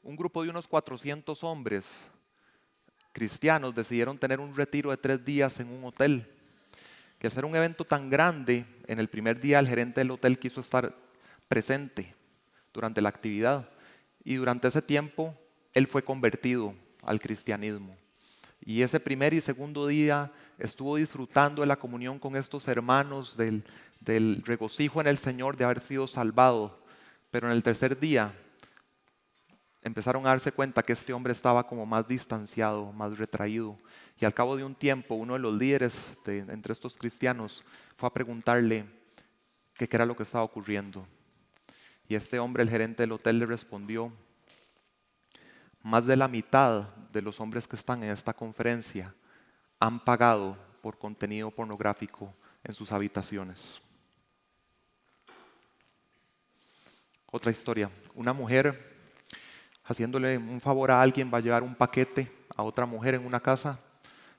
Un grupo de unos 400 hombres cristianos decidieron tener un retiro de 3 días en un hotel. Que al ser un evento tan grande, en el primer día el gerente del hotel quiso estar presente durante la actividad. Y durante ese tiempo, él fue convertido al cristianismo. Y ese primer y segundo día estuvo disfrutando de la comunión con estos hermanos, del regocijo en el Señor de haber sido salvado. Pero en el tercer día empezaron a darse cuenta que este hombre estaba como más distanciado, más retraído. Y al cabo de un tiempo, uno de los líderes entre estos cristianos fue a preguntarle qué era lo que estaba ocurriendo. Y este hombre, el gerente del hotel, le respondió: más de la mitad de los hombres que están en esta conferencia han pagado por contenido pornográfico en sus habitaciones. Otra historia, una mujer haciéndole un favor a alguien va a llevar un paquete a otra mujer en una casa.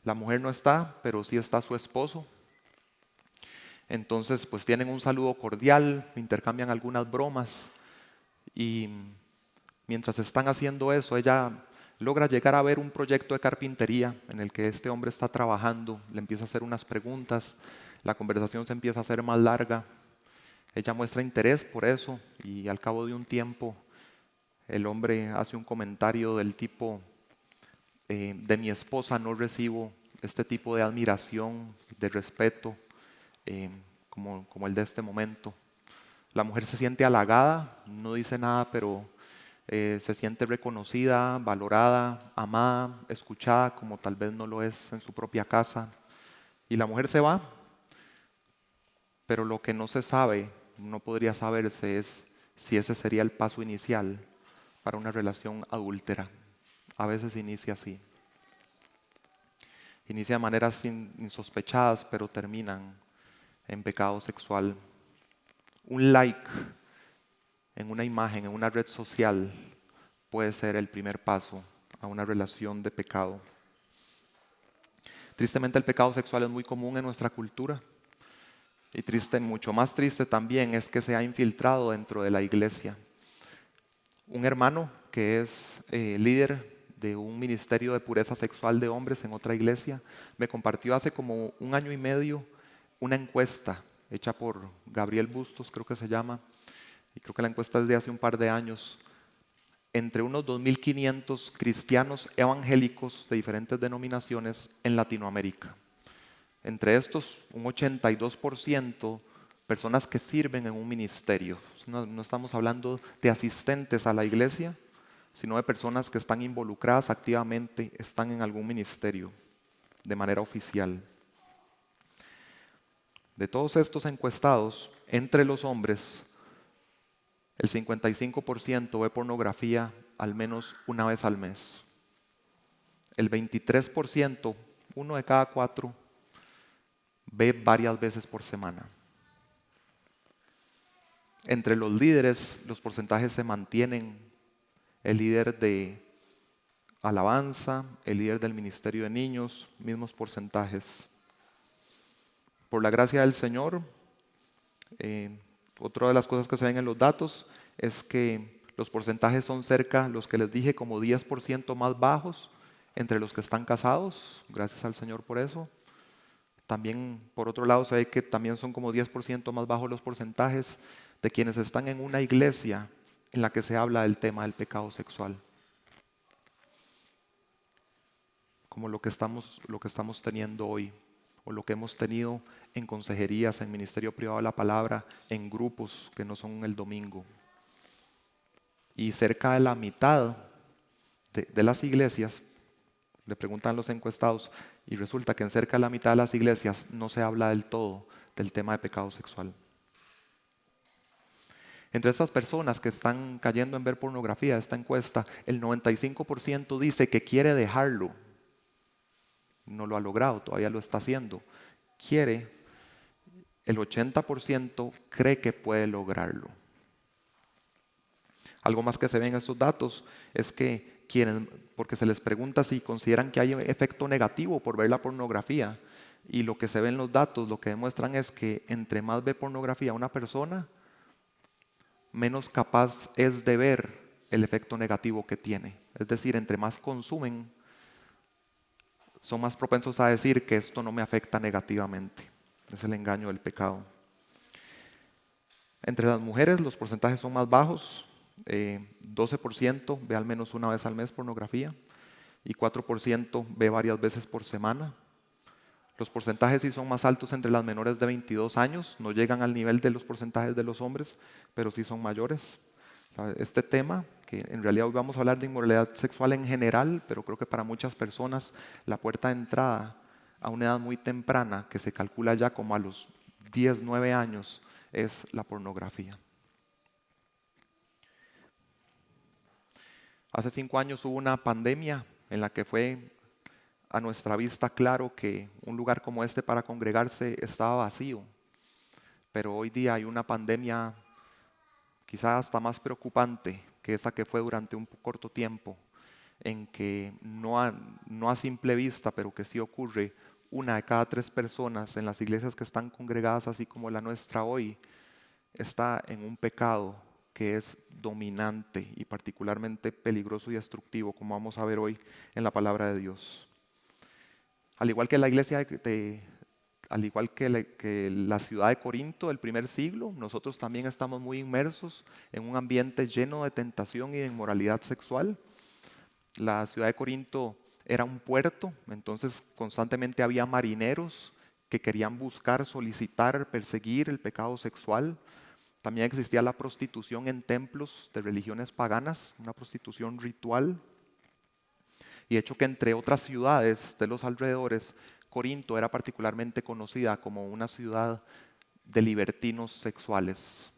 La mujer no está, pero sí está su esposo. Entonces, pues tienen un saludo cordial, intercambian algunas bromas y mientras están haciendo eso, ella logra llegar a ver un proyecto de carpintería en el que este hombre está trabajando, le empieza a hacer unas preguntas, la conversación se empieza a hacer más larga, ella muestra interés por eso y al cabo de un tiempo el hombre hace un comentario del tipo: de mi esposa no recibo este tipo de admiración, de respeto, como el de este momento. La mujer se siente halagada, no dice nada, pero se siente reconocida, valorada, amada, escuchada, como tal vez no lo es en su propia casa. Y la mujer se va, pero lo que no se sabe, no podría saberse, es si ese sería el paso inicial para una relación adúltera. A veces inicia así. Inicia de maneras insospechadas, pero terminan en pecado sexual. Un like en una imagen, en una red social, puede ser el primer paso a una relación de pecado. Tristemente el pecado sexual es muy común en nuestra cultura. Y mucho más triste también es que se ha infiltrado dentro de la iglesia. Un hermano que es líder de un ministerio de pureza sexual de hombres en otra iglesia me compartió hace como 1 año y medio una encuesta hecha por Gabriel Bustos, creo que se llama, y creo que la encuesta es de hace un par de años, entre unos 2.500 cristianos evangélicos de diferentes denominaciones en Latinoamérica. Entre estos, un 82% personas que sirven en un ministerio. No estamos hablando de asistentes a la iglesia, sino de personas que están involucradas activamente, están en algún ministerio de manera oficial. De todos estos encuestados, entre los hombres, el 55% ve pornografía al menos una vez al mes. El 23%, 1 de cada 4, ve varias veces por semana. Entre los líderes, los porcentajes se mantienen. El líder de alabanza, el líder del ministerio de niños, mismos porcentajes. Por la gracia del Señor, otra de las cosas que se ven en los datos es que los porcentajes son cerca, los que les dije, como 10% más bajos entre los que están casados. Gracias al Señor por eso. También, por otro lado, se ve que también son como 10% más bajos los porcentajes de quienes están en una iglesia en la que se habla del tema del pecado sexual. Como lo que estamos teniendo hoy, o lo que hemos tenido en consejerías, en ministerio privado de la palabra, en grupos que no son el domingo. Y cerca de la mitad de las iglesias, le preguntan a los encuestados, y resulta que en cerca de la mitad de las iglesias no se habla del todo del tema de pecado sexual. Entre estas personas que están cayendo en ver pornografía, esta encuesta, el 95% dice que quiere dejarlo. No lo ha logrado, todavía lo está haciendo. Quiere, el 80% cree que puede lograrlo. Algo más que se ve en estos datos es que porque se les pregunta si consideran que hay efecto negativo por ver la pornografía, y lo que se ve en los datos, lo que demuestran es que entre más ve pornografía una persona, menos capaz es de ver el efecto negativo que tiene. Es decir, entre más consumen, son más propensos a decir que esto no me afecta negativamente. Es el engaño del pecado. Entre las mujeres los porcentajes son más bajos. 12% ve al menos una vez al mes pornografía y 4% ve varias veces por semana. Los porcentajes sí son más altos entre las menores de 22 años, no llegan al nivel de los porcentajes de los hombres, pero sí son mayores. Este tema, que en realidad hoy vamos a hablar de inmoralidad sexual en general, pero creo que para muchas personas la puerta de entrada a una edad muy temprana, que se calcula ya como a los 10, 9 años, es la pornografía. Hace 5 años hubo una pandemia en la que fue a nuestra vista claro que un lugar como este para congregarse estaba vacío. Pero hoy día hay una pandemia quizás hasta más preocupante que esa que fue durante un corto tiempo, en que no a simple vista, pero que sí ocurre, 1 de cada 3 personas en las iglesias que están congregadas, así como la nuestra hoy, está en un pecado que es dominante y particularmente peligroso y destructivo, como vamos a ver hoy en la palabra de Dios. Al igual que la iglesia al igual que la ciudad de Corinto del primer siglo, nosotros también estamos muy inmersos en un ambiente lleno de tentación y de inmoralidad sexual. La ciudad de Corinto era un puerto, entonces constantemente había marineros que querían buscar, solicitar, perseguir el pecado sexual. También existía la prostitución en templos de religiones paganas, una prostitución ritual. Y hecho que entre otras ciudades de los alrededores, Corinto era particularmente conocida como una ciudad de libertinos sexuales.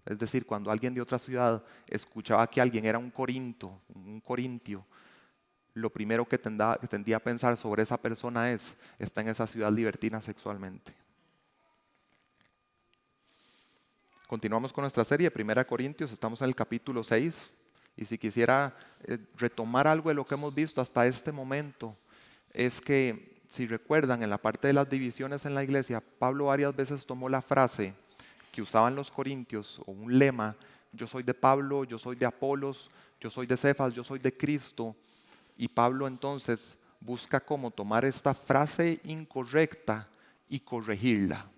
Es decir, cuando alguien de otra ciudad escuchaba que alguien era un corintio, lo primero que tendía a pensar sobre esa persona está en esa ciudad libertina sexualmente. Continuamos con nuestra serie, 1 Corintios, estamos en el capítulo 6. Y si quisiera retomar algo de lo que hemos visto hasta este momento, es que, si recuerdan, en la parte de las divisiones en la iglesia, Pablo varias veces tomó la frase que usaban los corintios, o un lema: yo soy de Pablo, yo soy de Apolos, yo soy de Cefas, yo soy de Cristo. Y Pablo entonces busca cómo tomar esta frase incorrecta y corregirla.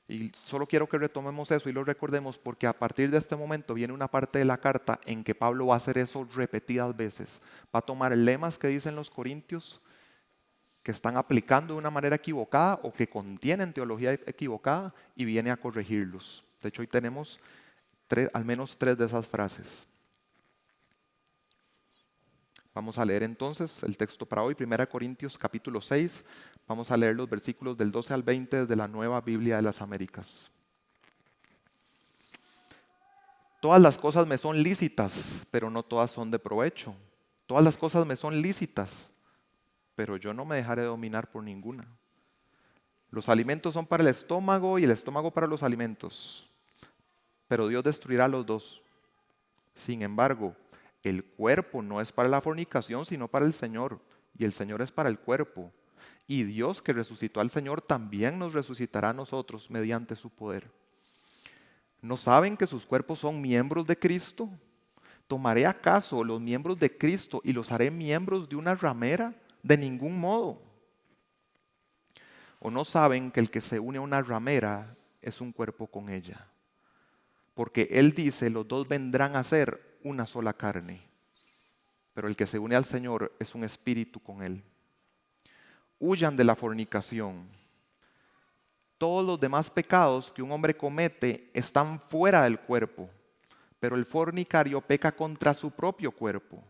Y solo quiero que retomemos eso y lo recordemos, porque a partir de este momento viene una parte de la carta en que Pablo va a hacer eso repetidas veces. Va a tomar lemas que dicen los corintios que están aplicando de una manera equivocada o que contienen teología equivocada, y viene a corregirlos. De hecho, hoy tenemos al menos 3 de esas frases. Vamos a leer entonces el texto para hoy, 1 Corintios capítulo 6. Vamos a leer los versículos del 12 al 20 desde la Nueva Biblia de las Américas. Todas las cosas me son lícitas, pero no todas son de provecho. Todas las cosas me son lícitas, pero yo no me dejaré dominar por ninguna. Los alimentos son para el estómago y el estómago para los alimentos, pero Dios destruirá los dos. Sin embargo, el cuerpo no es para la fornicación, sino para el Señor, y el Señor es para el cuerpo. Y Dios, que resucitó al Señor, también nos resucitará a nosotros mediante su poder. ¿No saben que sus cuerpos son miembros de Cristo? ¿Tomaré acaso los miembros de Cristo y los haré miembros de una ramera? De ningún modo. ¿O no saben que el que se une a una ramera es un cuerpo con ella? Porque Él dice: los dos vendrán a ser una sola carne. Pero el que se une al Señor es un espíritu con Él. Huyan de la fornicación. Todos los demás pecados que un hombre comete están fuera del cuerpo, pero el fornicario peca contra su propio cuerpo.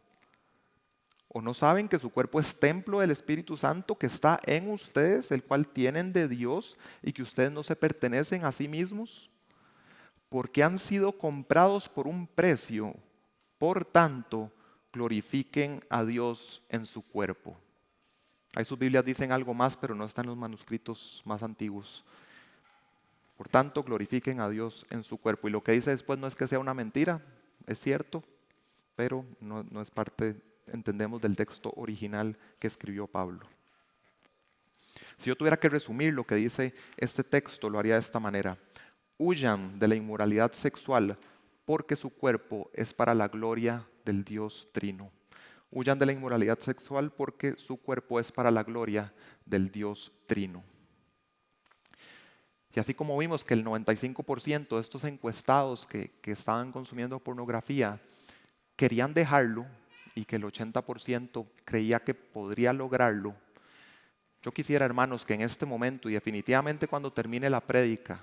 ¿O no saben que su cuerpo es templo del Espíritu Santo que está en ustedes, el cual tienen de Dios, y que ustedes no se pertenecen a sí mismos? Porque han sido comprados por un precio. Por tanto, glorifiquen a Dios en su cuerpo. Ahí sus Biblias dicen algo más, pero no están en los manuscritos más antiguos. Por tanto, glorifiquen a Dios en su cuerpo. Y lo que dice después no es que sea una mentira, es cierto, pero no es parte, entendemos, del texto original que escribió Pablo. Si yo tuviera que resumir lo que dice este texto, lo haría de esta manera: huyan de la inmoralidad sexual porque su cuerpo es para la gloria del Dios Trino. Huyan de la inmoralidad sexual porque su cuerpo es para la gloria del Dios Trino. Y así como vimos que el 95% de estos encuestados que estaban consumiendo pornografía querían dejarlo y que el 80% creía que podría lograrlo, yo quisiera, hermanos, que en este momento y definitivamente cuando termine la prédica,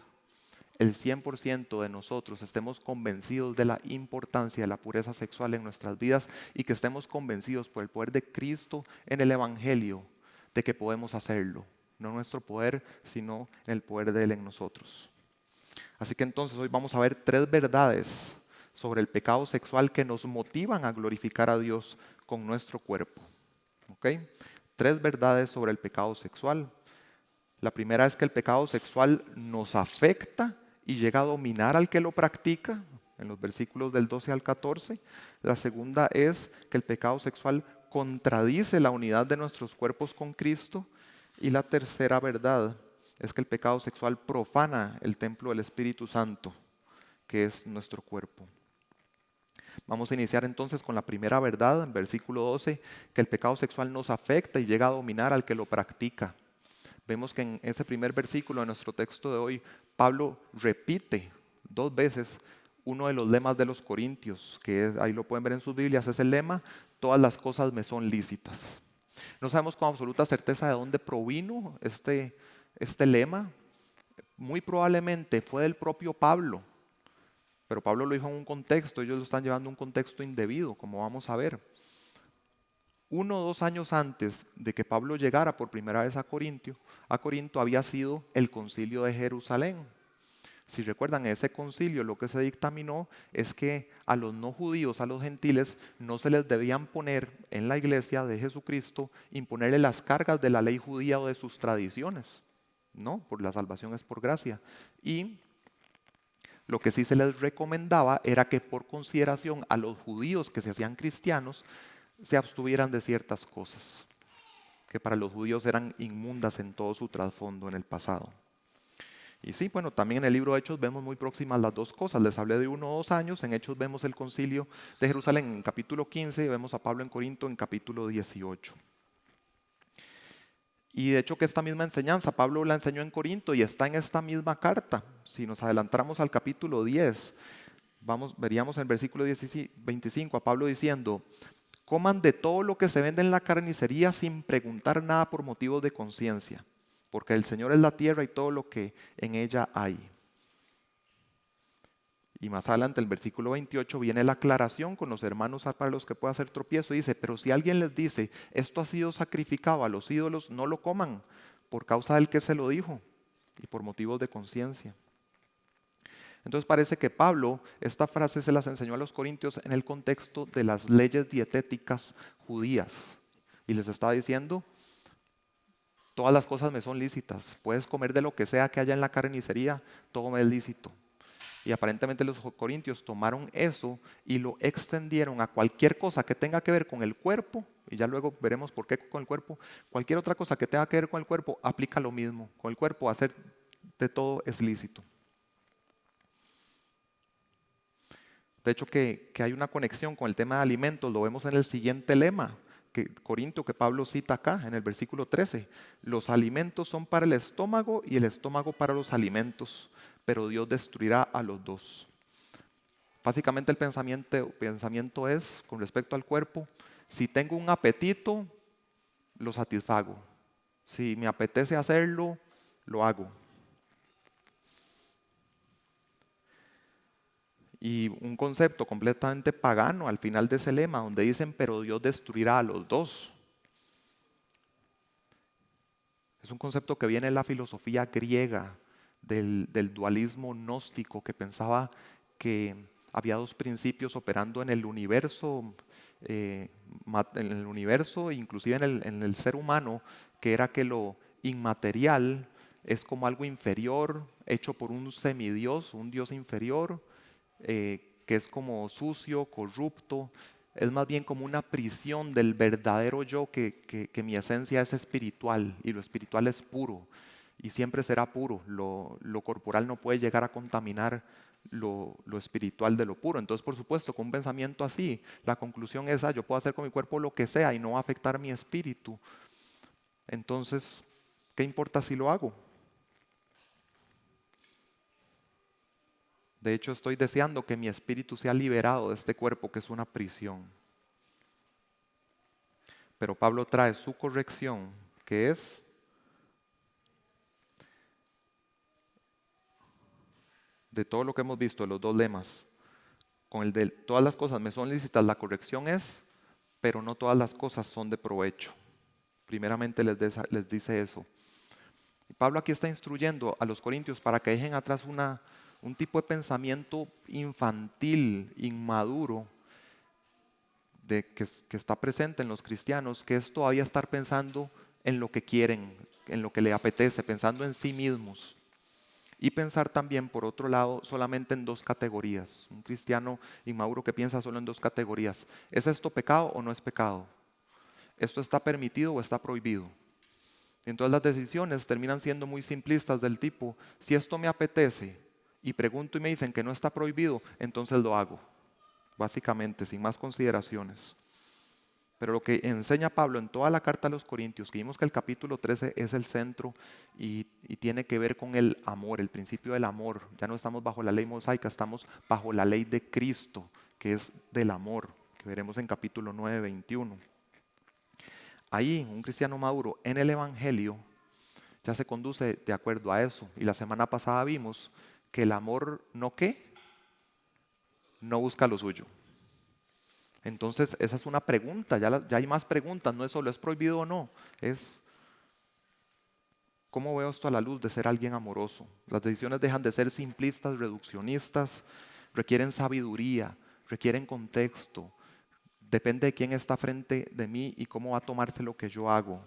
el 100% de nosotros estemos convencidos de la importancia de la pureza sexual en nuestras vidas y que estemos convencidos por el poder de Cristo en el Evangelio de que podemos hacerlo. No en nuestro poder, sino en el poder de Él en nosotros. Así que entonces hoy vamos a ver 3 verdades sobre el pecado sexual que nos motivan a glorificar a Dios con nuestro cuerpo. ¿Ok? 3 verdades sobre el pecado sexual. La primera es que el pecado sexual nos afecta y llega a dominar al que lo practica, en los versículos del 12 al 14. La segunda es que el pecado sexual contradice la unidad de nuestros cuerpos con Cristo. Y la tercera verdad es que el pecado sexual profana el templo del Espíritu Santo, que es nuestro cuerpo. Vamos a iniciar entonces con la primera verdad, en versículo 12, que el pecado sexual nos afecta y llega a dominar al que lo practica. Vemos que en ese primer versículo de nuestro texto de hoy, Pablo repite 2 veces uno de los lemas de los Corintios, que ahí lo pueden ver en sus Biblias, es el lema: todas las cosas me son lícitas. No sabemos con absoluta certeza de dónde provino este lema. Muy probablemente fue del propio Pablo, pero Pablo lo dijo en un contexto, ellos lo están llevando a un contexto indebido, como vamos a ver. 1 o 2 años antes de que Pablo llegara por primera vez a Corinto había sido el concilio de Jerusalén. Si recuerdan, ese concilio lo que se dictaminó es que a los no judíos, a los gentiles, no se les debían poner en la iglesia de Jesucristo, imponerle las cargas de la ley judía o de sus tradiciones. No, por la salvación es por gracia. Y lo que sí se les recomendaba era que por consideración a los judíos que se hacían cristianos, se abstuvieran de ciertas cosas que para los judíos eran inmundas en todo su trasfondo en el pasado. Y sí, bueno, también en el libro de Hechos vemos muy próximas las 2 cosas. Les hablé de 1 o 2 años. En Hechos vemos el concilio de Jerusalén en capítulo 15 y vemos a Pablo en Corinto en capítulo 18. Y de hecho que esta misma enseñanza Pablo la enseñó en Corinto y está en esta misma carta. Si nos adelantamos al capítulo 10, veríamos en el versículo 25 a Pablo diciendo: coman de todo lo que se vende en la carnicería sin preguntar nada por motivos de conciencia, porque el Señor es la tierra y todo lo que en ella hay. Y más adelante, el versículo 28, viene la aclaración con los hermanos para los que pueda hacer tropiezo. Dice: pero si alguien les dice, esto ha sido sacrificado a los ídolos, no lo coman, por causa del que se lo dijo y por motivos de conciencia. Entonces parece que Pablo esta frase se las enseñó a los corintios en el contexto de las leyes dietéticas judías. Y les estaba diciendo: todas las cosas me son lícitas, puedes comer de lo que sea que haya en la carnicería, todo me es lícito. Y aparentemente los corintios tomaron eso y lo extendieron a cualquier cosa que tenga que ver con el cuerpo, y ya luego veremos por qué con el cuerpo. Cualquier otra cosa que tenga que ver con el cuerpo aplica lo mismo. Con el cuerpo hacer de todo es lícito. De hecho que hay una conexión con el tema de alimentos, lo vemos en el siguiente lema Corinto que Pablo cita acá en el versículo 13. Los alimentos son para el estómago y el estómago para los alimentos, pero Dios destruirá a los dos. Básicamente el pensamiento es, con respecto al cuerpo: si tengo un apetito, lo satisfago. Si me apetece hacerlo, lo hago. Y un concepto completamente pagano al final de ese lema, donde dicen: pero Dios destruirá a los dos. Es un concepto que viene de la filosofía griega, del dualismo gnóstico, que pensaba que había 2 principios operando en el universo, inclusive en el ser humano, que era que lo inmaterial es como algo inferior, hecho por un semidios, un dios inferior, que es como sucio, corrupto. Es más bien como una prisión del verdadero yo, que mi esencia es espiritual y lo espiritual es puro. y siempre será puro. Lo corporal no puede llegar a contaminar lo espiritual de lo puro. Entonces, por supuesto, con un pensamiento así, la conclusión es, yo puedo hacer con mi cuerpo lo que sea y no va a afectar mi espíritu. Entonces, ¿qué importa si lo hago? De hecho, estoy deseando que mi espíritu sea liberado de este cuerpo que es una prisión. Pero Pablo trae su corrección, que es de todo lo que hemos visto, los dos lemas. Con el de todas las cosas me son lícitas, la corrección es, pero no todas las cosas son de provecho. Primeramente les dice eso. Y Pablo aquí está instruyendo a los corintios para que dejen atrás un tipo de pensamiento infantil, inmaduro, que está presente en los cristianos, que es todavía estar pensando en lo que quieren, en lo que le apetece, pensando en sí mismos. Y pensar también, por otro lado, solamente en dos categorías. Un cristiano inmaduro que piensa solo en dos categorías. ¿Es esto pecado o no es pecado? ¿Esto está permitido o está prohibido? Y entonces las decisiones terminan siendo muy simplistas del tipo, si esto me apetece y pregunto y me dicen que no está prohibido, entonces lo hago. Básicamente, sin más consideraciones. Pero lo que enseña Pablo en toda la carta a los Corintios, que vimos que el capítulo 13 es el centro y tiene que ver con el amor, el principio del amor. Ya no estamos bajo la ley mosaica, estamos bajo la ley de Cristo, que es del amor, que veremos en capítulo 9, 21. Ahí, un cristiano maduro en el Evangelio ya se conduce de acuerdo a eso. Y la semana pasada vimos que el amor no ¿qué? No busca lo suyo. Entonces, esa es una pregunta, ya hay más preguntas, no es solo es prohibido o no, es cómo veo esto a la luz de ser alguien amoroso. Las decisiones dejan de ser simplistas, reduccionistas, requieren sabiduría, requieren contexto, depende de quién está frente de mí y cómo va a tomarse lo que yo hago.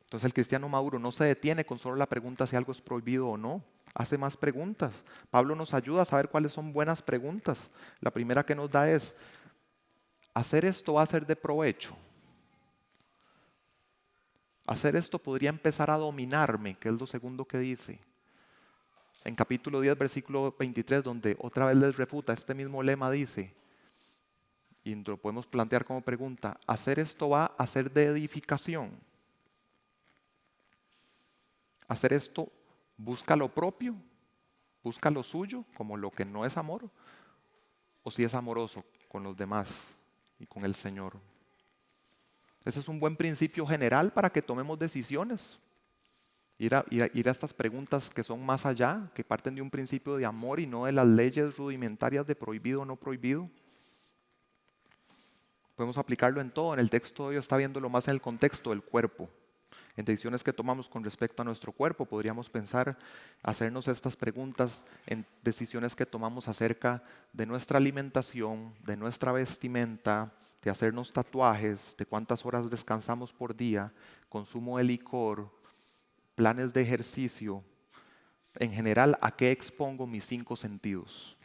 Entonces el cristiano maduro no se detiene con solo la pregunta si algo es prohibido o no. Hace más preguntas. Pablo nos ayuda a saber cuáles son buenas preguntas. La primera que nos da es, ¿hacer esto va a ser de provecho? ¿Hacer esto podría empezar a dominarme? Que es lo segundo que dice. En capítulo 10, versículo 23, donde otra vez les refuta este mismo lema, dice, y lo podemos plantear como pregunta, ¿hacer esto va a ser de edificación? ¿Hacer esto busca lo propio? ¿Busca lo suyo como lo que no es amor? ¿O si es amoroso con los demás y con el Señor? Ese es un buen principio general para que tomemos decisiones. Ir a estas preguntas que son más allá, que parten de un principio de amor y no de las leyes rudimentarias de prohibido o no prohibido. Podemos aplicarlo en todo. En el texto de hoy está viéndolo más en el contexto del cuerpo. En decisiones que tomamos con respecto a nuestro cuerpo, podríamos pensar, hacernos estas preguntas en decisiones que tomamos acerca de nuestra alimentación, de nuestra vestimenta, de hacernos tatuajes, de cuántas horas descansamos por día, consumo de licor, planes de ejercicio. En general, ¿a qué expongo mis 5 sentidos?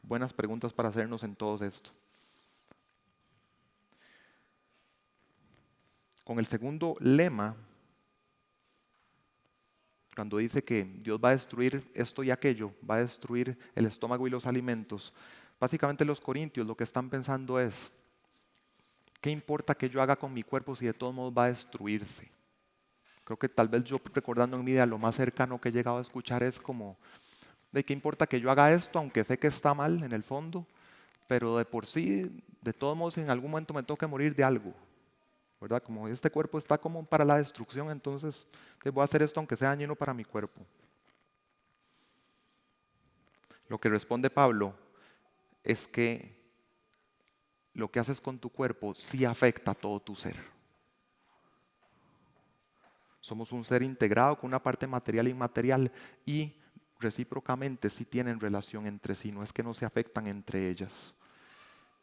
Buenas preguntas para hacernos en todo esto. Con el segundo lema, cuando dice que Dios va a destruir esto y aquello, va a destruir el estómago y los alimentos, básicamente los corintios lo que están pensando es, ¿qué importa que yo haga con mi cuerpo si de todos modos va a destruirse? Creo que tal vez yo recordando en mi vida lo más cercano que he llegado a escuchar es como, ¿de qué importa que yo haga esto aunque sé que está mal en el fondo? Pero de por sí, de todos modos en algún momento me toca morir de algo. ¿Verdad? Como este cuerpo está como para la destrucción, entonces voy a hacer esto aunque sea dañino para mi cuerpo. Lo que responde Pablo es que lo que haces con tu cuerpo sí afecta a todo tu ser. Somos un ser integrado con una parte material e inmaterial y recíprocamente sí tienen relación entre sí, no es que no se afectan entre ellas.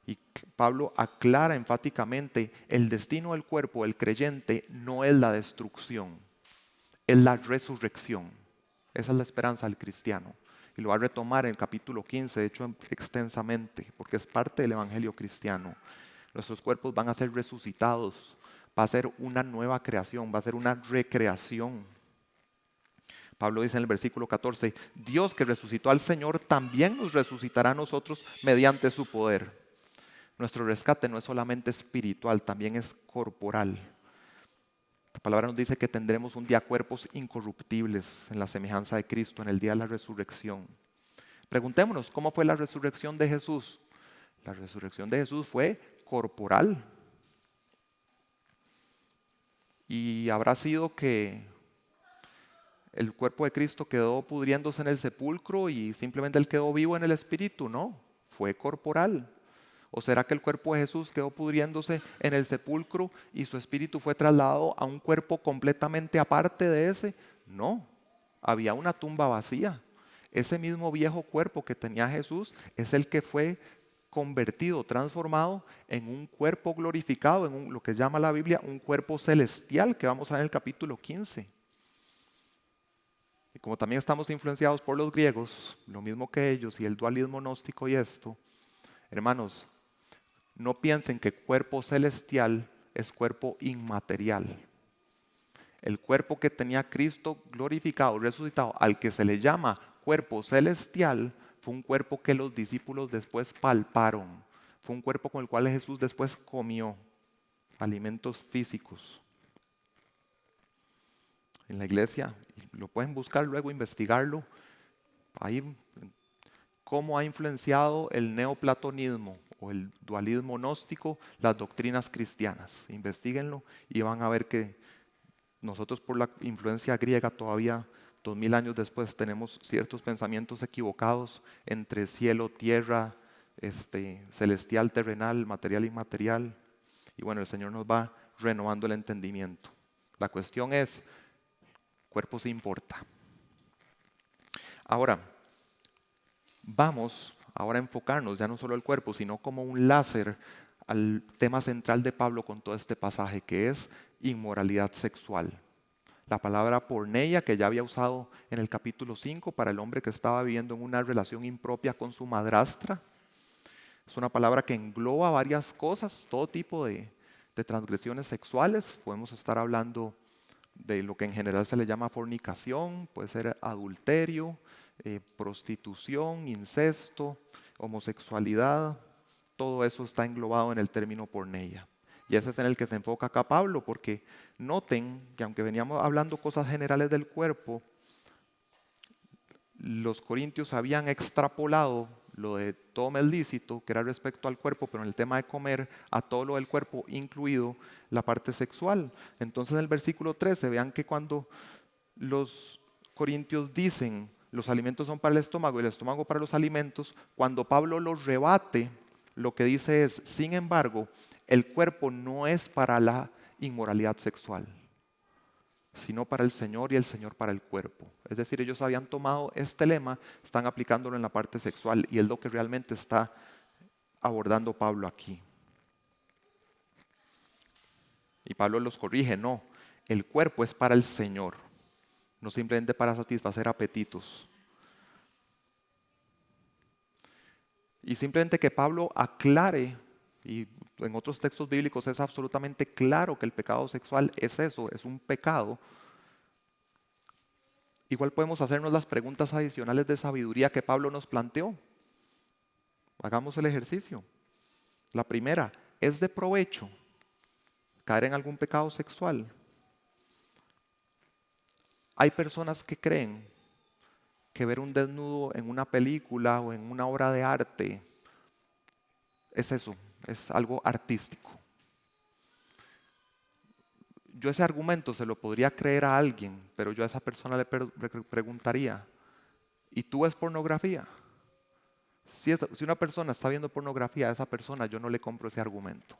Y Pablo aclara enfáticamente, el destino del cuerpo del creyente no es la destrucción, es la resurrección. Esa es la esperanza del cristiano. Y lo va a retomar en el capítulo 15, de hecho extensamente, porque es parte del evangelio cristiano. Nuestros cuerpos van a ser resucitados va a ser una nueva creación, va a ser una recreación. Pablo dice en el versículo 14, Dios que resucitó al Señor también nos resucitará a nosotros mediante su poder. Nuestro rescate no es solamente espiritual, también es corporal. La palabra nos dice que tendremos un día cuerpos incorruptibles en la semejanza de Cristo en el día de la resurrección. Preguntémonos, ¿cómo fue la resurrección de Jesús? La resurrección de Jesús fue corporal. Y habrá sido que el cuerpo de Cristo quedó pudriéndose en el sepulcro y simplemente Él quedó vivo en el espíritu. No, fue corporal. ¿O será que el cuerpo de Jesús quedó pudriéndose en el sepulcro y su espíritu fue trasladado a un cuerpo completamente aparte de ese? No, había una tumba vacía. Ese mismo viejo cuerpo que tenía Jesús es el que fue convertido, transformado en un cuerpo glorificado, en lo que llama la Biblia un cuerpo celestial, que vamos a ver en el capítulo 15. Y como también estamos influenciados por los griegos, lo mismo que ellos, y el dualismo gnóstico y esto, hermanos, no piensen que cuerpo celestial es cuerpo inmaterial. El cuerpo que tenía Cristo glorificado, resucitado, al que se le llama cuerpo celestial, fue un cuerpo que los discípulos después palparon. Fue un cuerpo con el cual Jesús después comió alimentos físicos. En la iglesia, lo pueden buscar luego, investigarlo, ahí cómo ha influenciado el neoplatonismo o el dualismo gnóstico las doctrinas cristianas. Investíguenlo y van a ver que nosotros por la influencia griega todavía 2000 años después tenemos ciertos pensamientos equivocados entre cielo, tierra, celestial, terrenal, material, inmaterial. Y bueno, el Señor nos va renovando el entendimiento. La cuestión es, cuerpo sí importa. Ahora, vamos ahora a enfocarnos ya no solo el cuerpo, sino como un láser al tema central de Pablo con todo este pasaje, que es inmoralidad sexual. La palabra porneia, que ya había usado en el capítulo 5 para el hombre que estaba viviendo en una relación impropia con su madrastra, es una palabra que engloba varias cosas, todo tipo de transgresiones sexuales. Podemos estar hablando de lo que en general se le llama fornicación, puede ser adulterio, prostitución, incesto, homosexualidad. Todo eso está englobado en el término porneia. Y ese es en el que se enfoca acá Pablo, porque noten que aunque veníamos hablando cosas generales del cuerpo, los corintios habían extrapolado lo de todo el lícito, que era respecto al cuerpo, pero en el tema de comer, a todo lo del cuerpo, incluido la parte sexual. Entonces en el versículo 13, vean que cuando los corintios dicen los alimentos son para el estómago y el estómago para los alimentos, cuando Pablo los rebate, lo que dice es, sin embargo, el cuerpo no es para la inmoralidad sexual, sino para el Señor y el Señor para el cuerpo. Es decir, ellos habían tomado este lema, están aplicándolo en la parte sexual y es lo que realmente está abordando Pablo aquí. Y Pablo los corrige, no, el cuerpo es para el Señor, no simplemente para satisfacer apetitos. Y simplemente que Pablo aclare, y en otros textos bíblicos es absolutamente claro que el pecado sexual es eso, es un pecado. Igual podemos hacernos las preguntas adicionales de sabiduría que Pablo nos planteó. Hagamos el ejercicio. La primera, ¿es de provecho caer en algún pecado sexual? Hay personas que creen que ver un desnudo en una película o en una obra de arte es eso, es algo artístico. Yo ese argumento se lo podría creer a alguien, pero yo a esa persona le preguntaría, ¿y tú ves pornografía? Si una persona está viendo pornografía, a esa persona yo no le compro ese argumento.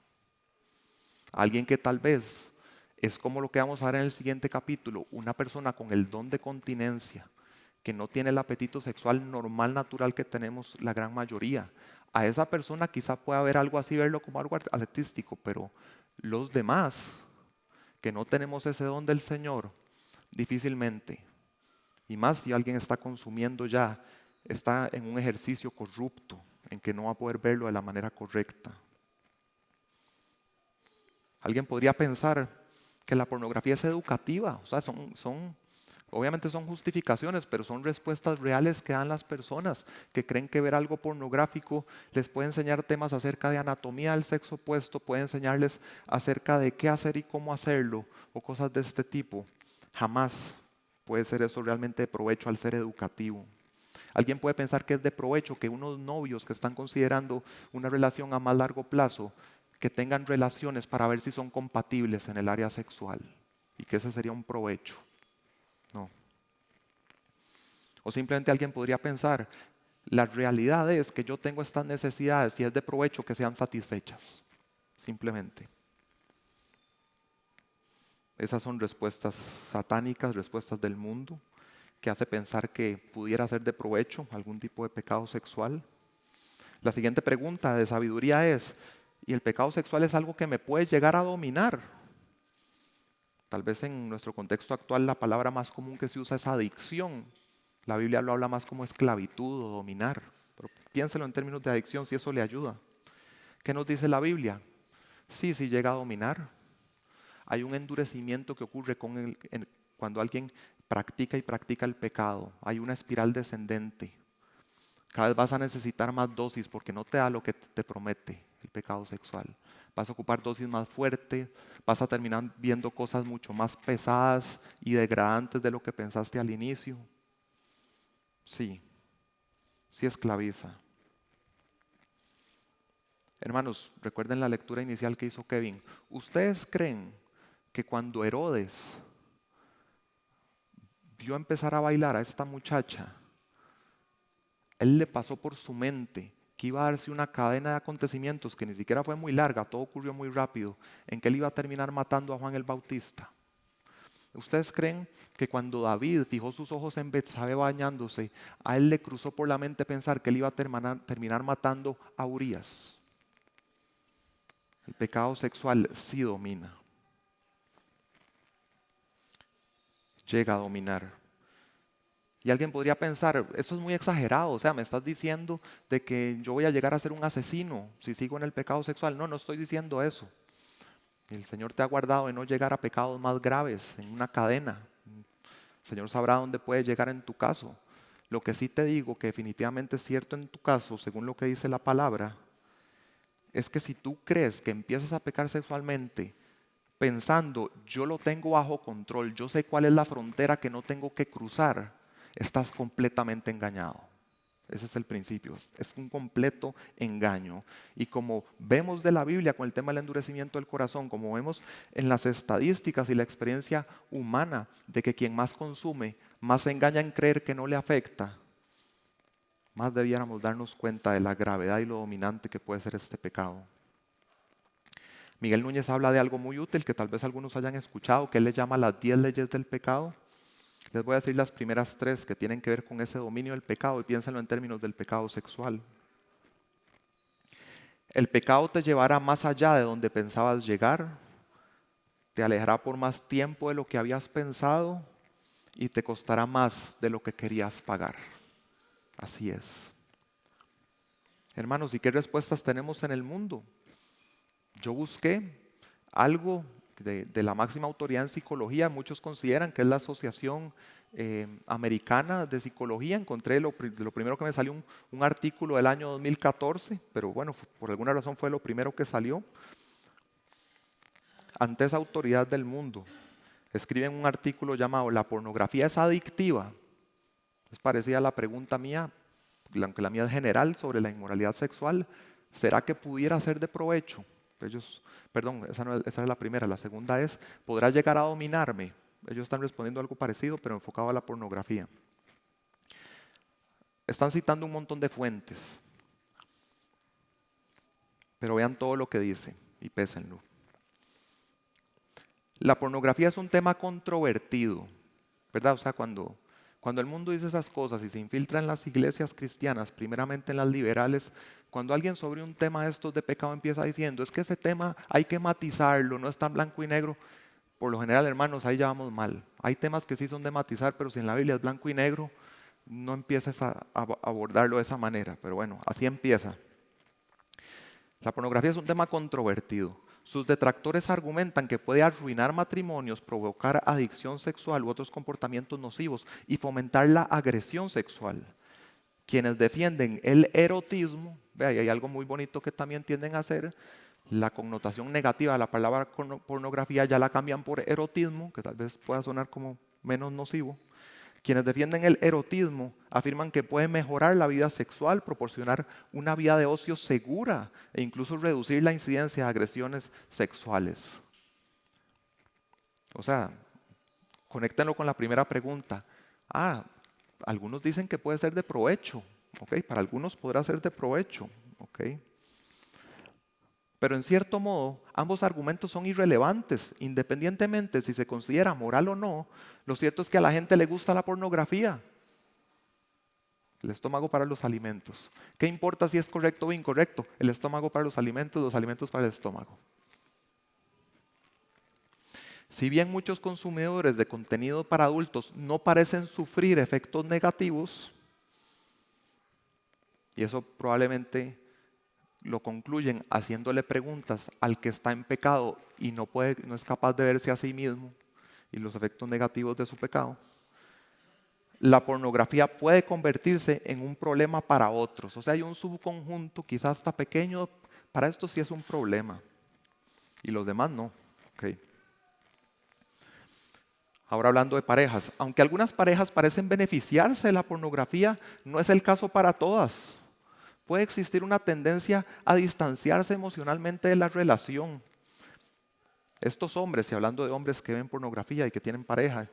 Alguien que tal vez es como lo que vamos a ver en el siguiente capítulo, una persona con el don de continencia, que no tiene el apetito sexual normal, natural que tenemos la gran mayoría. A esa persona quizá pueda ver algo así, verlo como algo artístico, pero los demás que no tenemos ese don del Señor, difícilmente. Y más si alguien está consumiendo ya, está en un ejercicio corrupto, en que no va a poder verlo de la manera correcta. Alguien podría pensar que la pornografía es educativa, o sea, obviamente son justificaciones, pero son respuestas reales que dan las personas que creen que ver algo pornográfico les puede enseñar temas acerca de anatomía del sexo opuesto, puede enseñarles acerca de qué hacer y cómo hacerlo, o cosas de este tipo. Jamás puede ser eso realmente de provecho al ser educativo. Alguien puede pensar que es de provecho que unos novios que están considerando una relación a más largo plazo, que tengan relaciones para ver si son compatibles en el área sexual, y que ese sería un provecho. No. O simplemente alguien podría pensar, la realidad es que yo tengo estas necesidades y es de provecho que sean satisfechas. Simplemente. Esas son respuestas satánicas, respuestas del mundo, que hace pensar que pudiera ser de provecho algún tipo de pecado sexual. La siguiente pregunta de sabiduría es, ¿y el pecado sexual es algo que me puede llegar a dominar? Tal vez en nuestro contexto actual la palabra más común que se usa es adicción. La Biblia lo habla más como esclavitud o dominar. Pero piénselo en términos de adicción si eso le ayuda. ¿Qué nos dice la Biblia? Sí, sí llega a dominar. Hay un endurecimiento que ocurre cuando alguien practica y practica el pecado. Hay una espiral descendente. Cada vez vas a necesitar más dosis porque no te da lo que te promete el pecado sexual. Vas a ocupar dosis más fuertes, vas a terminar viendo cosas mucho más pesadas y degradantes de lo que pensaste al inicio. Sí, sí esclaviza. Hermanos, recuerden la lectura inicial que hizo Kevin. ¿Ustedes creen que cuando Herodes vio empezar a bailar a esta muchacha, él le pasó por su mente que iba a darse una cadena de acontecimientos que ni siquiera fue muy larga, todo ocurrió muy rápido, en que él iba a terminar matando a Juan el Bautista? ¿Ustedes creen que cuando David fijó sus ojos en Betsabe bañándose, a él le cruzó por la mente pensar que él iba a terminar matando a Urías? El pecado sexual sí domina, llega a dominar. Y alguien podría pensar, eso es muy exagerado, o sea, me estás diciendo de que yo voy a llegar a ser un asesino si sigo en el pecado sexual. No, no estoy diciendo eso. El Señor te ha guardado de no llegar a pecados más graves, en una cadena. El Señor sabrá dónde puede llegar en tu caso. Lo que sí te digo, que definitivamente es cierto en tu caso, según lo que dice la palabra, es que si tú crees que empiezas a pecar sexualmente pensando, yo lo tengo bajo control, yo sé cuál es la frontera que no tengo que cruzar, estás completamente engañado. Ese es el principio, es un completo engaño. Y como vemos de la Biblia con el tema del endurecimiento del corazón, como vemos en las estadísticas y la experiencia humana de que quien más consume, más se engaña en creer que no le afecta, más debiéramos darnos cuenta de la gravedad y lo dominante que puede ser este pecado. Miguel Núñez habla de algo muy útil que tal vez algunos hayan escuchado, que él le llama las 10 leyes del pecado. Les voy a decir las primeras 3 que tienen que ver con ese dominio del pecado, y piénsenlo en términos del pecado sexual. El pecado te llevará más allá de donde pensabas llegar, te alejará por más tiempo de lo que habías pensado y te costará más de lo que querías pagar. Así es. Hermanos, ¿y qué respuestas tenemos en el mundo? Yo busqué algo de la máxima autoridad en psicología, muchos consideran que es la Asociación Americana de Psicología. Encontré lo primero que me salió un artículo del año 2014, pero bueno, por alguna razón fue lo primero que salió. Ante esa autoridad del mundo, escriben un artículo llamado ¿La pornografía es adictiva? Es parecida a la pregunta mía, aunque la mía es general, sobre la inmoralidad sexual. ¿Será que pudiera ser de provecho? Esa es la primera. La segunda es, ¿podrá llegar a dominarme? Ellos están respondiendo algo parecido, pero enfocado a la pornografía. Están citando un montón de fuentes, pero vean todo lo que dice y pésenlo. La pornografía es un tema controvertido, ¿verdad? O sea, cuando el mundo dice esas cosas y se infiltra en las iglesias cristianas, primeramente en las liberales, cuando alguien sobre un tema de estos de pecado empieza diciendo, es que ese tema hay que matizarlo, no es tan blanco y negro, por lo general, hermanos, ahí ya vamos mal. Hay temas que sí son de matizar, pero si en la Biblia es blanco y negro, no empieces a abordarlo de esa manera. Pero bueno, así empieza. La pornografía es un tema controvertido. Sus detractores argumentan que puede arruinar matrimonios, provocar adicción sexual u otros comportamientos nocivos y fomentar la agresión sexual. Quienes defienden el erotismo, vea, y hay algo muy bonito que también tienden a hacer, la connotación negativa de la palabra pornografía ya la cambian por erotismo, que tal vez pueda sonar como menos nocivo. Quienes defienden el erotismo afirman que puede mejorar la vida sexual, proporcionar una vida de ocio segura e incluso reducir la incidencia de agresiones sexuales. O sea, conéctenlo con la primera pregunta. Algunos dicen que puede ser de provecho. ¿Ok? Para algunos podrá ser de provecho. ¿Ok? Pero en cierto modo, ambos argumentos son irrelevantes, independientemente si se considera moral o no. Lo cierto es que a la gente le gusta la pornografía. El estómago para los alimentos. ¿Qué importa si es correcto o incorrecto? El estómago para los alimentos para el estómago. Si bien muchos consumidores de contenido para adultos no parecen sufrir efectos negativos, y eso probablemente lo concluyen haciéndole preguntas al que está en pecado y no es capaz de verse a sí mismo y los efectos negativos de su pecado, la pornografía puede convertirse en un problema para otros. O sea, hay un subconjunto, quizás hasta pequeño, para esto sí es un problema y los demás no. Okay. Ahora hablando de parejas, aunque algunas parejas parecen beneficiarse de la pornografía, no es el caso para todas. Puede existir una tendencia a distanciarse emocionalmente de la relación. Estos hombres, y hablando de hombres que ven pornografía y que tienen pareja,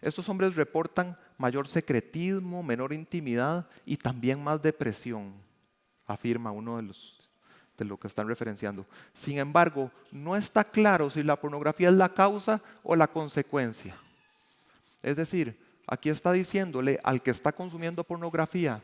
estos hombres reportan mayor secretismo, menor intimidad y también más depresión, afirma uno de lo que están referenciando. Sin embargo, no está claro si la pornografía es la causa o la consecuencia. Es decir, aquí está diciéndole al que está consumiendo pornografía,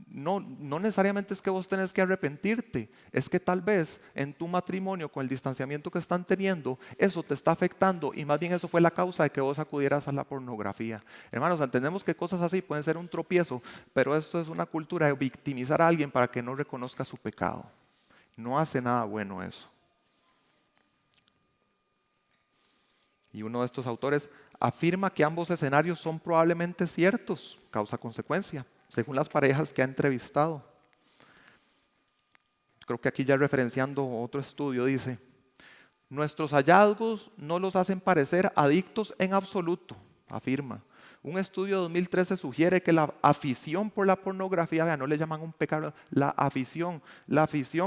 no necesariamente es que vos tenés que arrepentirte, es que tal vez en tu matrimonio con el distanciamiento que están teniendo, eso te está afectando y más bien eso fue la causa de que vos acudieras a la pornografía. Hermanos, entendemos que cosas así pueden ser un tropiezo, pero esto es una cultura de victimizar a alguien para que no reconozca su pecado. No hace nada bueno eso. Y uno de estos autores afirma que ambos escenarios son probablemente ciertos, causa-consecuencia, según las parejas que ha entrevistado. Creo que aquí ya referenciando otro estudio dice, nuestros hallazgos no los hacen parecer adictos en absoluto, afirma. Un estudio de 2013 sugiere que la afición por la pornografía, no le llaman un pecado, la afición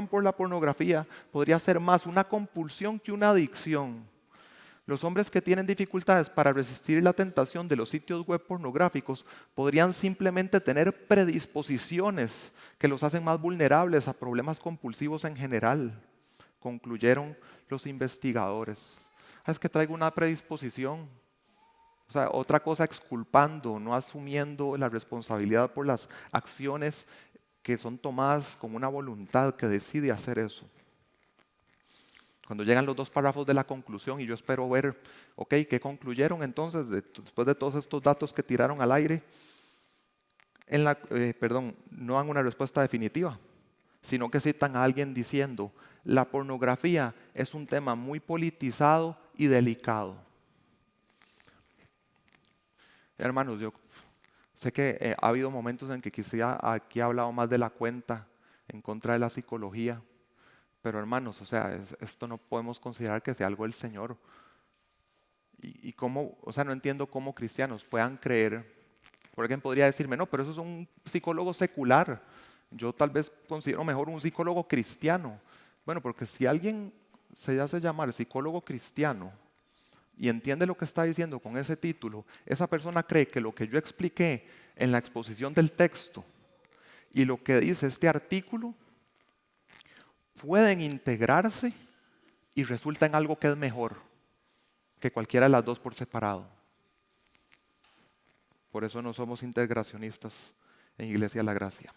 por la pornografía podría ser más una compulsión que una adicción. Los hombres que tienen dificultades para resistir la tentación de los sitios web pornográficos podrían simplemente tener predisposiciones que los hacen más vulnerables a problemas compulsivos en general, concluyeron los investigadores. Es que traigo una predisposición. O sea, otra cosa exculpando, no asumiendo la responsabilidad por las acciones que son tomadas con una voluntad que decide hacer eso. Cuando llegan los dos párrafos de la conclusión y yo espero ver, ok, ¿qué concluyeron entonces después de todos estos datos que tiraron al aire? No dan una respuesta definitiva, sino que citan a alguien diciendo, la pornografía es un tema muy politizado y delicado. Hermanos, yo sé que ha habido momentos en que quizá aquí he hablado más de la cuenta en contra de la psicología, pero hermanos, o sea, esto no podemos considerar que sea algo del Señor. Y cómo, o sea, no entiendo cómo cristianos puedan creer, porque alguien podría decirme, no, pero eso es un psicólogo secular. Yo tal vez considero mejor un psicólogo cristiano. Bueno, porque si alguien se hace llamar psicólogo cristiano y entiende lo que está diciendo con ese título, esa persona cree que lo que yo expliqué en la exposición del texto y lo que dice este artículo pueden integrarse y resulta en algo que es mejor que cualquiera de las dos por separado. Por eso no somos integracionistas en Iglesia de la Gracia.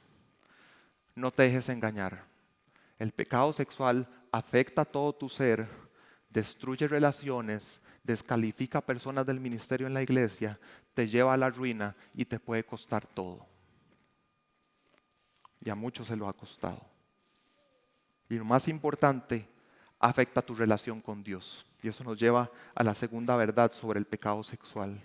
No te dejes engañar. El pecado sexual afecta a todo tu ser, destruye relaciones, descalifica a personas del ministerio en la iglesia, te lleva a la ruina y te puede costar todo. Y a muchos se lo ha costado. Y lo más importante, afecta tu relación con Dios. Y eso nos lleva a la segunda verdad sobre el pecado sexual.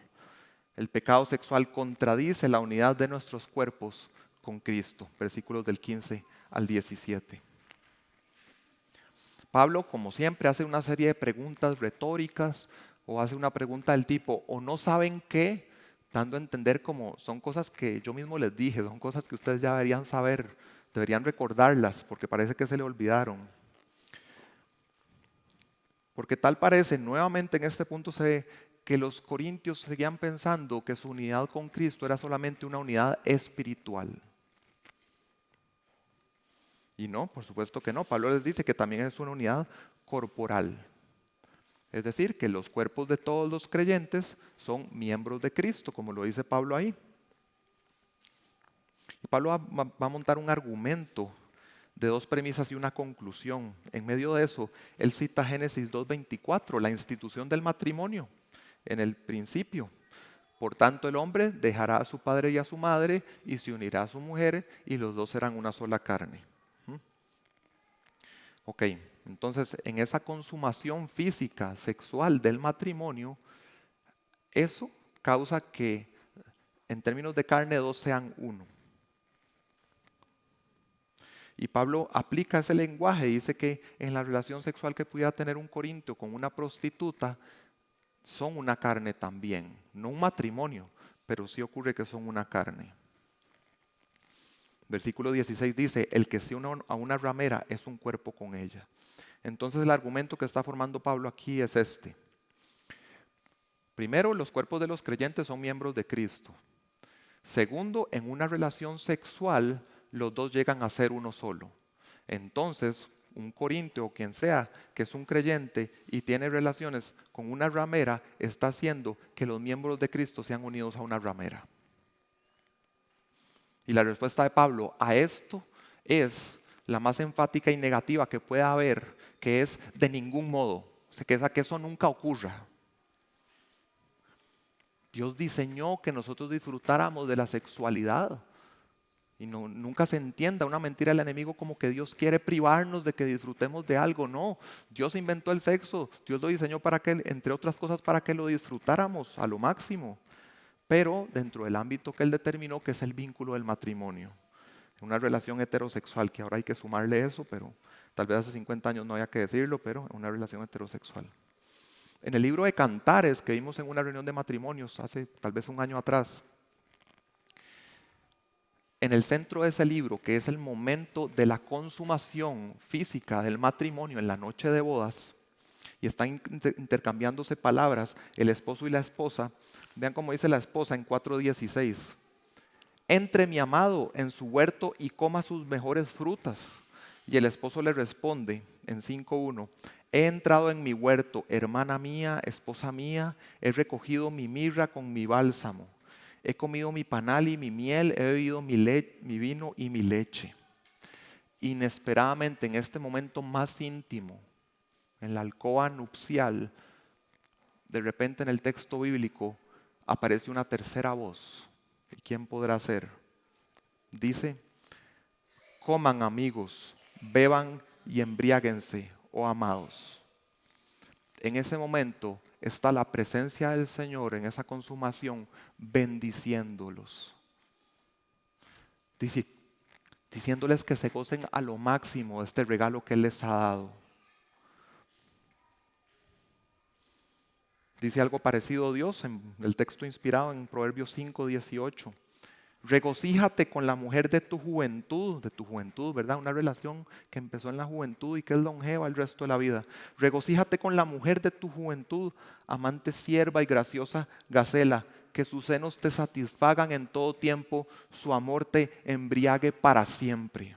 El pecado sexual contradice la unidad de nuestros cuerpos con Cristo. Versículos del 15 al 17. Pablo, como siempre, hace una serie de preguntas retóricas o hace una pregunta del tipo, o no saben qué, dando a entender como son cosas que yo mismo les dije, son cosas que ustedes ya deberían saber, deberían recordarlas, porque parece que se le olvidaron. Porque tal parece, nuevamente en este punto se ve que los corintios seguían pensando que su unidad con Cristo era solamente una unidad espiritual. Y no, por supuesto que no. Pablo les dice que también es una unidad corporal. Es decir, que los cuerpos de todos los creyentes son miembros de Cristo, como lo dice Pablo ahí. Y Pablo va a montar un argumento de dos premisas y una conclusión. En medio de eso, él cita Génesis 2:24, la institución del matrimonio, en el principio. Por tanto, el hombre dejará a su padre y a su madre y se unirá a su mujer y los dos serán una sola carne. Ok, entonces en esa consumación física, sexual del matrimonio, eso causa que en términos de carne dos sean uno. Y Pablo aplica ese lenguaje y dice que en la relación sexual que pudiera tener un corintio con una prostituta, son una carne también, no un matrimonio, pero sí ocurre que son una carne. Versículo 16 dice, el que se une a una ramera es un cuerpo con ella. Entonces el argumento que está formando Pablo aquí es este. Primero, los cuerpos de los creyentes son miembros de Cristo. Segundo, en una relación sexual, los dos llegan a ser uno solo. Entonces, un corintio o quien sea que es un creyente y tiene relaciones con una ramera, está haciendo que los miembros de Cristo sean unidos a una ramera. Y la respuesta de Pablo a esto es la más enfática y negativa que pueda haber, que es de ningún modo. O sea, que eso nunca ocurra. Dios diseñó que nosotros disfrutáramos de la sexualidad. Y nunca se entienda una mentira del enemigo como que Dios quiere privarnos de que disfrutemos de algo. No, Dios inventó el sexo, Dios lo diseñó para que, entre otras cosas, para que lo disfrutáramos a lo máximo. Pero dentro del ámbito que Él determinó, que es el vínculo del matrimonio. Una relación heterosexual, que ahora hay que sumarle eso, pero tal vez hace 50 años no había que decirlo, pero una relación heterosexual. En el libro de Cantares que vimos en una reunión de matrimonios hace tal vez un año atrás, en el centro de ese libro, que es el momento de la consumación física del matrimonio en la noche de bodas, y están intercambiándose palabras el esposo y la esposa, vean cómo dice la esposa en 4:16. Entre mi amado en su huerto y coma sus mejores frutas. Y el esposo le responde en 5:1, he entrado en mi huerto, hermana mía, esposa mía, he recogido mi mirra con mi bálsamo. He comido mi panal y mi miel, he bebido mi vino y mi leche. Inesperadamente, en este momento más íntimo, en la alcoba nupcial, de repente en el texto bíblico aparece una tercera voz. ¿Y quién podrá ser? Dice, coman amigos, beban y embriáguense, oh amados. En ese momento está la presencia del Señor en esa consumación bendiciéndolos. Diciéndoles que se gocen a lo máximo de este regalo que Él les ha dado. Dice algo parecido Dios en el texto inspirado en Proverbios 5:18. Regocíjate con la mujer de tu juventud, ¿verdad? Una relación que empezó en la juventud y que es longeva el resto de la vida. Regocíjate con la mujer de tu juventud, amante sierva y graciosa gacela, que sus senos te satisfagan en todo tiempo, su amor te embriague para siempre.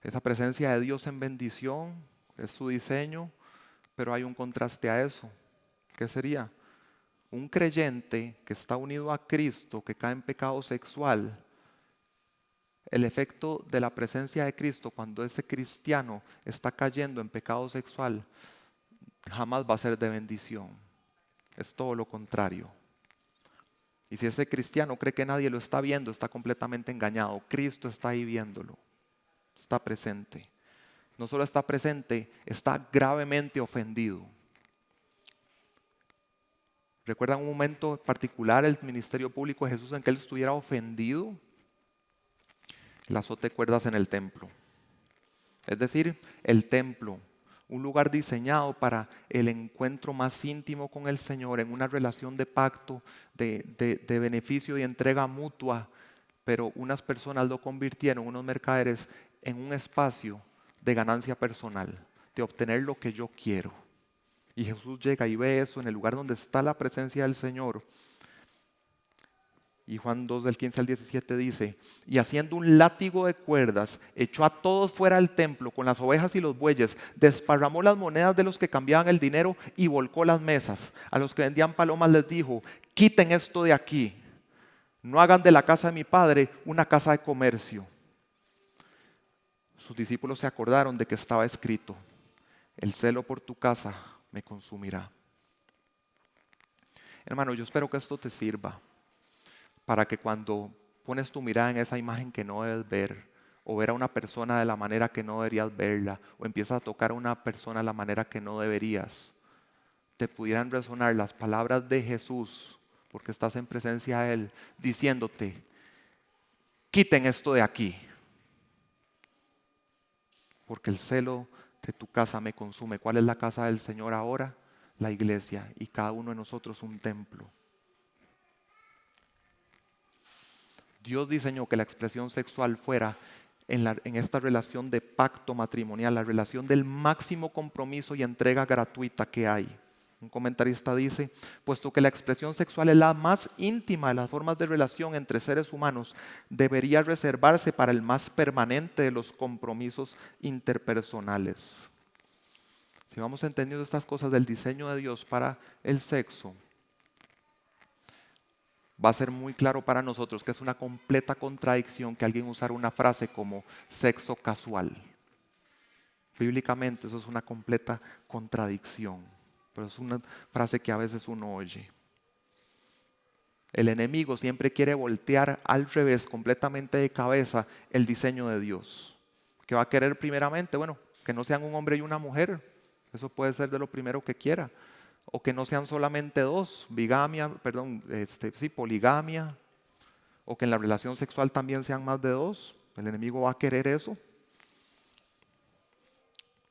Esa presencia de Dios en bendición es su diseño, pero hay un contraste a eso. ¿Qué sería? Un creyente que está unido a Cristo, que cae en pecado sexual, el efecto de la presencia de Cristo cuando ese cristiano está cayendo en pecado sexual jamás va a ser de bendición. Es todo lo contrario. Y si ese cristiano cree que nadie lo está viendo, está completamente engañado. Cristo está ahí viéndolo. está presente. No solo está presente, está gravemente ofendido. ¿Recuerdan un momento particular el ministerio público de Jesús en que él estuviera ofendido? El azote de cuerdas en el templo. Es decir, el templo, un lugar diseñado para el encuentro más íntimo con el Señor, en una relación de pacto, de beneficio y entrega mutua, pero unas personas lo convirtieron, unos mercaderes, en un espacio de ganancia personal, de obtener lo que yo quiero. Y Jesús llega y ve eso en el lugar donde está la presencia del Señor. Y Juan 2 del 15 al 17 dice, y haciendo un látigo de cuerdas, echó a todos fuera del templo con las ovejas y los bueyes, desparramó las monedas de los que cambiaban el dinero y volcó las mesas. A los que vendían palomas les dijo, quiten esto de aquí, no hagan de la casa de mi padre una casa de comercio. Sus discípulos se acordaron de que estaba escrito, el celo por tu casa me consumirá. Hermano, yo espero que esto te sirva para que cuando pones tu mirada en esa imagen que no debes ver, o ver a una persona de la manera que no deberías verla, o empiezas a tocar a una persona de la manera que no deberías, te pudieran resonar las palabras de Jesús, porque estás en presencia de Él, diciéndote, quiten esto de aquí, porque el celo de tu casa me consume. ¿Cuál es la casa del Señor ahora? La iglesia, y cada uno de nosotros un templo. Dios diseñó que la expresión sexual fuera en esta relación de pacto matrimonial, la relación del máximo compromiso y entrega gratuita que hay. Un comentarista dice, puesto que la expresión sexual es la más íntima de las formas de relación entre seres humanos, debería reservarse para el más permanente de los compromisos interpersonales. Si vamos entendiendo estas cosas del diseño de Dios para el sexo, va a ser muy claro para nosotros que es una completa contradicción que alguien usara una frase como sexo casual. Bíblicamente eso es una completa contradicción, pero es una frase que a veces uno oye. El enemigo siempre quiere voltear al revés, completamente de cabeza, el diseño de Dios. ¿Qué va a querer primeramente? Bueno, que no sean un hombre y una mujer. Eso puede ser de lo primero que quiera. O que no sean solamente dos, poligamia, o que en la relación sexual también sean más de dos. El enemigo va a querer eso.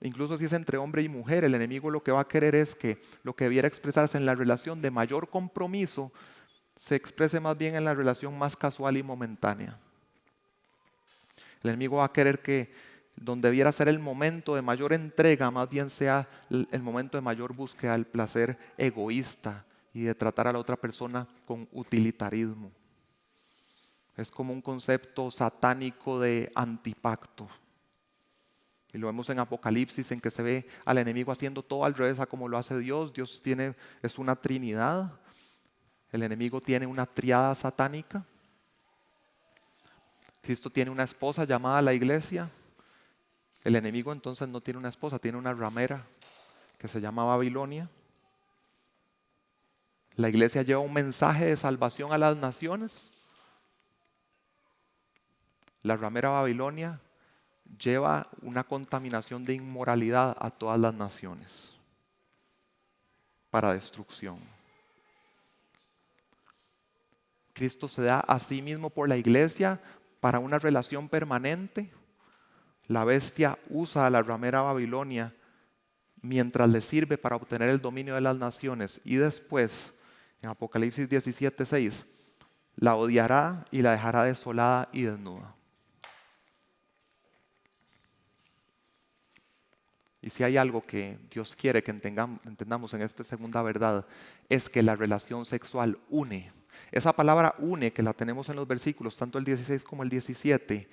Incluso si es entre hombre y mujer, el enemigo lo que va a querer es que lo que debiera expresarse en la relación de mayor compromiso se exprese más bien en la relación más casual y momentánea. El enemigo va a querer que donde debiera ser el momento de mayor entrega, más bien sea el momento de mayor búsqueda del placer egoísta y de tratar a la otra persona con utilitarismo. Es como un concepto satánico de antipacto. Y lo vemos en Apocalipsis, en que se ve al enemigo haciendo todo al revés a como lo hace Dios. Dios es una trinidad. El enemigo tiene una triada satánica. Cristo tiene una esposa llamada la iglesia. El enemigo entonces no tiene una esposa, tiene una ramera que se llama Babilonia. La iglesia lleva un mensaje de salvación a las naciones. La ramera Babilonia lleva una contaminación de inmoralidad a todas las naciones para destrucción. Cristo se da a sí mismo por la iglesia para una relación permanente. La bestia usa a la ramera Babilonia mientras le sirve para obtener el dominio de las naciones, y después, en Apocalipsis 17:6, la odiará y la dejará desolada y desnuda. Y si hay algo que Dios quiere que entendamos en esta segunda verdad, es que la relación sexual une. Esa palabra une, que la tenemos en los versículos, tanto el 16 como el 17,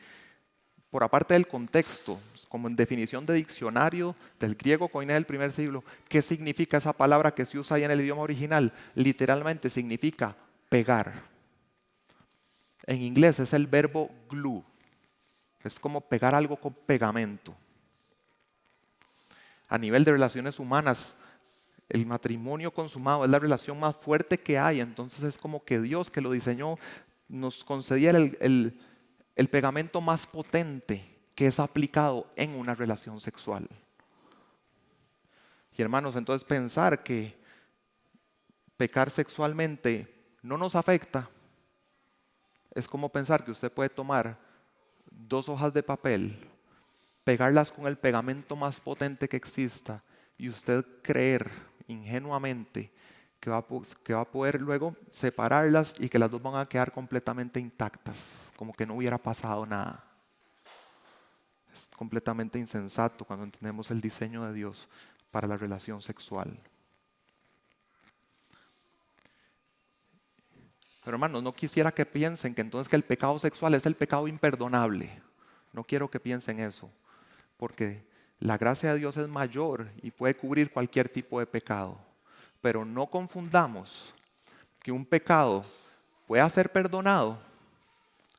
por aparte del contexto, como en definición de diccionario del griego koiné del primer siglo, ¿qué significa esa palabra que se usa ahí en el idioma original? Literalmente significa pegar. En inglés es el verbo glue. Es como pegar algo con pegamento. A nivel de relaciones humanas, el matrimonio consumado es la relación más fuerte que hay. Entonces es como que Dios, que lo diseñó, nos concediera el pegamento más potente que es aplicado en una relación sexual. Y hermanos, entonces pensar que pecar sexualmente no nos afecta es como pensar que usted puede tomar 2 hojas de papel, pegarlas con el pegamento más potente que exista y usted creer ingenuamente que va a poder luego separarlas y que las dos van a quedar completamente intactas, como que no hubiera pasado nada. Es completamente insensato cuando entendemos el diseño de Dios para la relación sexual. Pero hermanos, no quisiera que piensen que entonces que el pecado sexual es el pecado imperdonable. No quiero que piensen eso, porque la gracia de Dios es mayor y puede cubrir cualquier tipo de pecado. Pero no confundamos que un pecado pueda ser perdonado,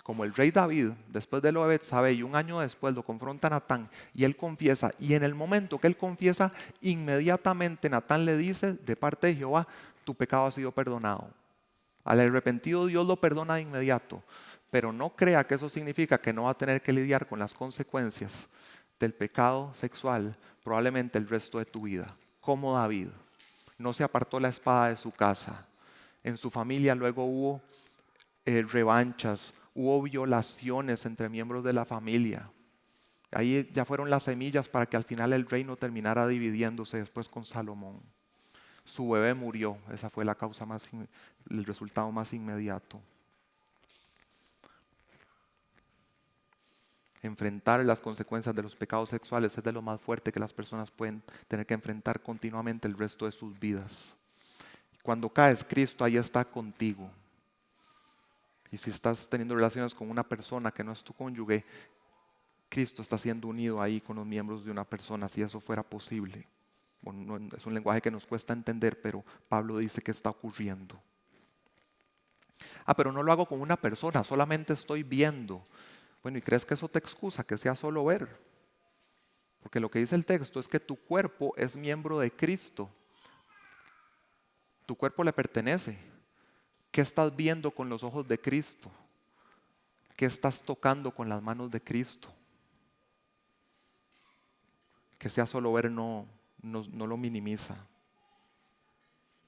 como el rey David, después de lo de Betsabé, y un año después lo confronta Natán y él confiesa, y en el momento que él confiesa, inmediatamente Natán le dice de parte de Jehová, tu pecado ha sido perdonado. Al arrepentido Dios lo perdona de inmediato, pero no crea que eso significa que no va a tener que lidiar con las consecuencias del pecado sexual probablemente el resto de tu vida. Como David, no se apartó la espada de su casa. En su familia luego hubo revanchas, hubo violaciones entre miembros de la familia. Ahí ya fueron las semillas para que al final el reino terminara dividiéndose después con Salomón. Su bebé murió, esa fue la causa el resultado más inmediato. Enfrentar las consecuencias de los pecados sexuales es de lo más fuerte que las personas pueden tener que enfrentar continuamente el resto de sus vidas. Cuando caes, Cristo ahí está contigo. Y si estás teniendo relaciones con una persona que no es tu cónyuge, Cristo está siendo unido ahí con los miembros de una persona, si eso fuera posible. Bueno, es un lenguaje que nos cuesta entender, pero Pablo dice que está ocurriendo. Pero no lo hago con una persona, solamente estoy viendo. Bueno, ¿y crees que eso te excusa que sea solo ver? Porque lo que dice el texto es que tu cuerpo es miembro de Cristo. Tu cuerpo le pertenece. ¿Qué estás viendo con los ojos de Cristo? ¿Qué estás tocando con las manos de Cristo? Que sea solo ver no lo minimiza.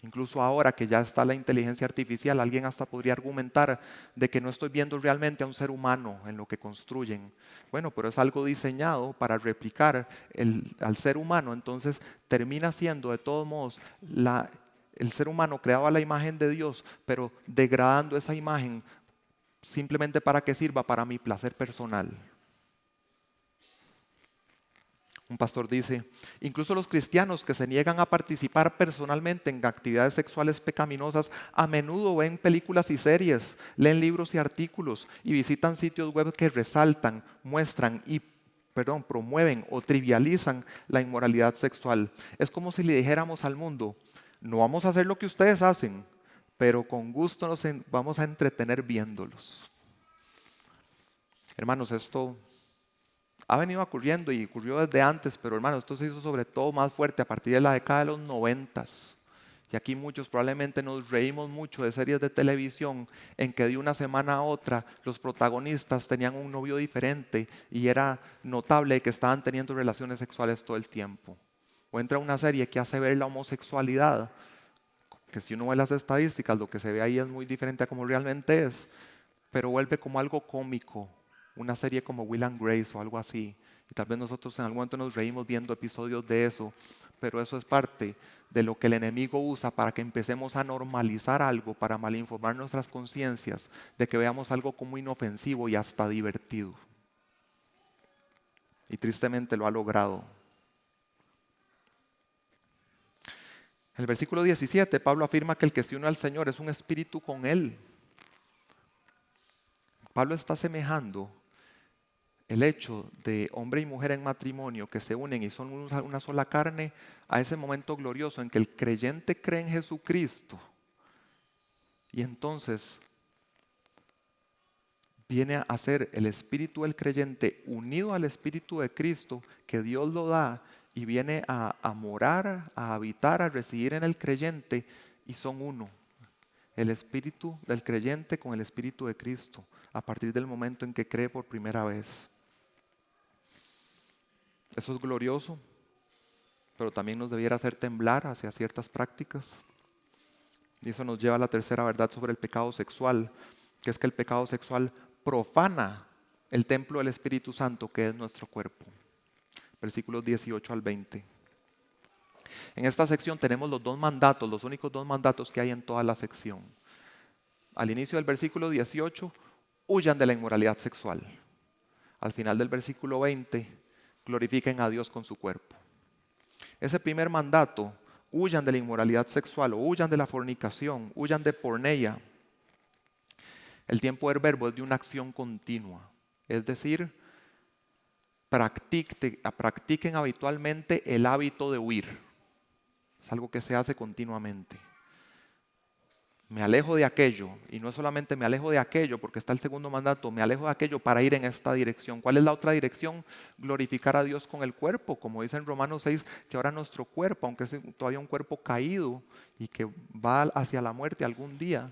Incluso ahora que ya está la inteligencia artificial, alguien hasta podría argumentar de que no estoy viendo realmente a un ser humano en lo que construyen. Bueno, pero es algo diseñado para replicar al ser humano, entonces termina siendo de todos modos el ser humano creado a la imagen de Dios, pero degradando esa imagen simplemente para que sirva para mi placer personal. Un pastor dice, incluso los cristianos que se niegan a participar personalmente en actividades sexuales pecaminosas a menudo ven películas y series, leen libros y artículos y visitan sitios web que resaltan, muestran y promueven o trivializan la inmoralidad sexual. Es como si le dijéramos al mundo, no vamos a hacer lo que ustedes hacen, pero con gusto nos vamos a entretener viéndolos. Hermanos, esto ha venido ocurriendo y ocurrió desde antes, pero hermanos, esto se hizo sobre todo más fuerte a partir de la década de los 90. Y aquí muchos probablemente nos reímos mucho de series de televisión en que de una semana a otra los protagonistas tenían un novio diferente y era notable que estaban teniendo relaciones sexuales todo el tiempo. O entra una serie que hace ver la homosexualidad, que si uno ve las estadísticas, lo que se ve ahí es muy diferente a como realmente es, pero vuelve como algo cómico, una serie como Will and Grace o algo así. Y tal vez nosotros en algún momento nos reímos viendo episodios de eso, pero eso es parte de lo que el enemigo usa para que empecemos a normalizar algo, para malinformar nuestras conciencias, de que veamos algo como inofensivo y hasta divertido. Y tristemente lo ha logrado. En el versículo 17, Pablo afirma que el que se une al Señor es un espíritu con Él. Pablo está asemejando el hecho de hombre y mujer en matrimonio que se unen y son una sola carne a ese momento glorioso en que el creyente cree en Jesucristo y entonces viene a ser el espíritu del creyente unido al espíritu de Cristo que Dios lo da y viene a morar, a habitar, a residir en el creyente y son uno. El espíritu del creyente con el espíritu de Cristo a partir del momento en que cree por primera vez. Eso es glorioso, pero también nos debiera hacer temblar hacia ciertas prácticas. Y eso nos lleva a la tercera verdad sobre el pecado sexual, que es que el pecado sexual profana el templo del Espíritu Santo, que es nuestro cuerpo. Versículos 18 al 20. En esta sección tenemos los dos mandatos, los únicos dos mandatos que hay en toda la sección. Al inicio del versículo 18, huyan de la inmoralidad sexual. Al final del versículo 20, glorifiquen a Dios con su cuerpo. Ese primer mandato, huyan de la inmoralidad sexual o huyan de la fornicación, huyan de porneia. El tiempo del verbo es de una acción continua, es decir, practiquen habitualmente el hábito de huir. Es algo que se hace continuamente. Me alejo de aquello, y no solamente me alejo de aquello, porque está el segundo mandato, me alejo de aquello para ir en esta dirección. ¿Cuál es la otra dirección? Glorificar a Dios con el cuerpo, como dice en Romanos 6, que ahora nuestro cuerpo, aunque es todavía un cuerpo caído y que va hacia la muerte algún día,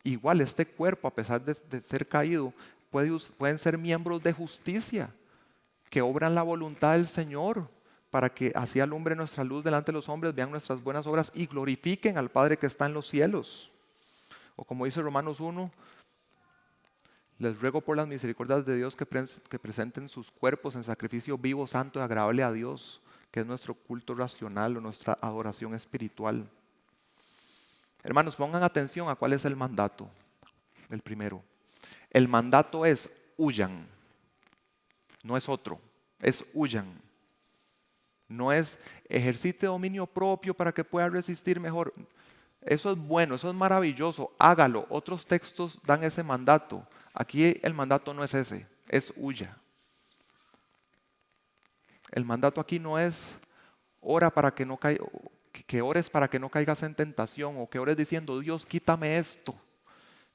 igual este cuerpo, a pesar de ser caído, pueden ser miembros de justicia, que obran la voluntad del Señor, para que así alumbre nuestra luz delante de los hombres, vean nuestras buenas obras y glorifiquen al Padre que está en los cielos. O como dice Romanos 1, les ruego por las misericordias de Dios que presenten sus cuerpos en sacrificio vivo, santo y agradable a Dios, que es nuestro culto racional o nuestra adoración espiritual. Hermanos, pongan atención a cuál es el mandato. El primero. El mandato es huyan. No es otro, es huyan. No es ejercite dominio propio para que pueda resistir mejor. Eso es bueno, eso es maravilloso, hágalo. Otros textos dan ese mandato. Aquí el mandato no es ese, es huya. El mandato aquí no es ora para que no caiga, que ores para que no caigas en tentación, o que ores diciendo Dios quítame esto,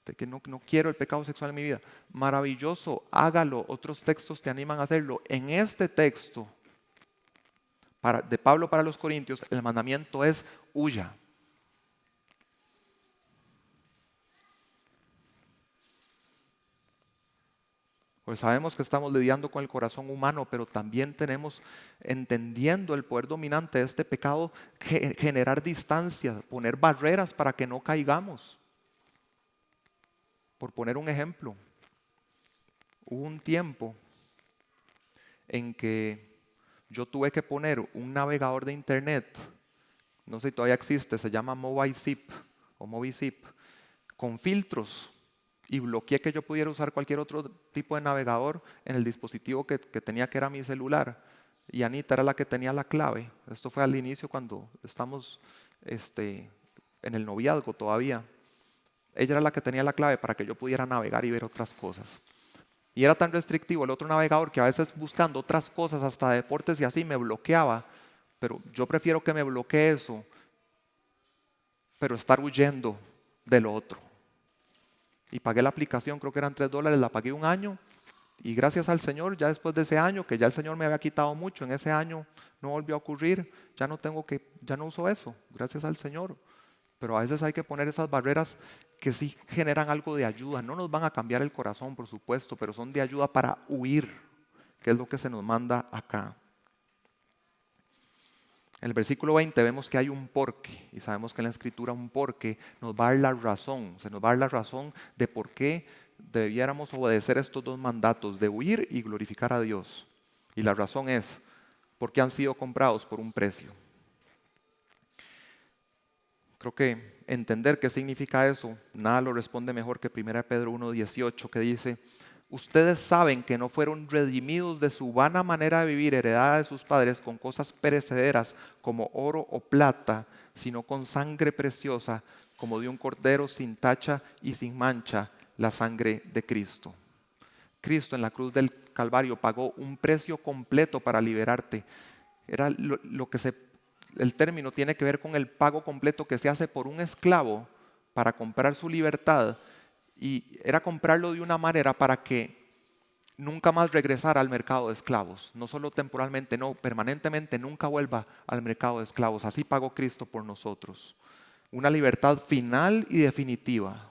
de que no quiero el pecado sexual en mi vida. Maravilloso, hágalo. Otros textos te animan a hacerlo. En este texto de Pablo para los Corintios, el mandamiento es huya. Pues sabemos que estamos lidiando con el corazón humano, pero también tenemos, entendiendo el poder dominante de este pecado, generar distancia, poner barreras para que no caigamos. Por poner un ejemplo, hubo un tiempo en que yo tuve que poner un navegador de internet, no sé si todavía existe, se llama MobiZip o MobiZip, con filtros, y bloqueé que yo pudiera usar cualquier otro tipo de navegador en el dispositivo que tenía, que era mi celular. Y Anita era la que tenía la clave. Esto fue al inicio, cuando estamos en el noviazgo todavía. Ella era la que tenía la clave para que yo pudiera navegar y ver otras cosas. Y era tan restrictivo el otro navegador que a veces, buscando otras cosas, hasta deportes y así, me bloqueaba. Pero yo prefiero que me bloquee eso, pero estar huyendo de lo otro. Y pagué la aplicación, creo que eran $3, la pagué un año. Y gracias al Señor, ya después de ese año, que ya el Señor me había quitado mucho, en ese año no volvió a ocurrir, ya no uso eso, gracias al Señor. Pero a veces hay que poner esas barreras que sí generan algo de ayuda. No nos van a cambiar el corazón, por supuesto, pero son de ayuda para huir, que es lo que se nos manda acá. En el versículo 20 vemos que hay un porqué, y sabemos que en la Escritura un porqué nos va a dar la razón, se nos va a dar la razón de por qué debiéramos obedecer estos dos mandatos, de huir y glorificar a Dios. Y la razón es porque han sido comprados por un precio. Creo que entender qué significa eso, nada lo responde mejor que 1 Pedro 1:18, que dice: ustedes saben que no fueron redimidos de su vana manera de vivir, heredada de sus padres, con cosas perecederas como oro o plata, sino con sangre preciosa, como de un cordero sin tacha y sin mancha, la sangre de Cristo. Cristo en la cruz del Calvario pagó un precio completo para liberarte. Era el término tiene que ver con el pago completo que se hace por un esclavo para comprar su libertad. Y era comprarlo de una manera para que nunca más regresara al mercado de esclavos. No solo temporalmente, no, permanentemente nunca vuelva al mercado de esclavos. Así pagó Cristo por nosotros. Una libertad final y definitiva.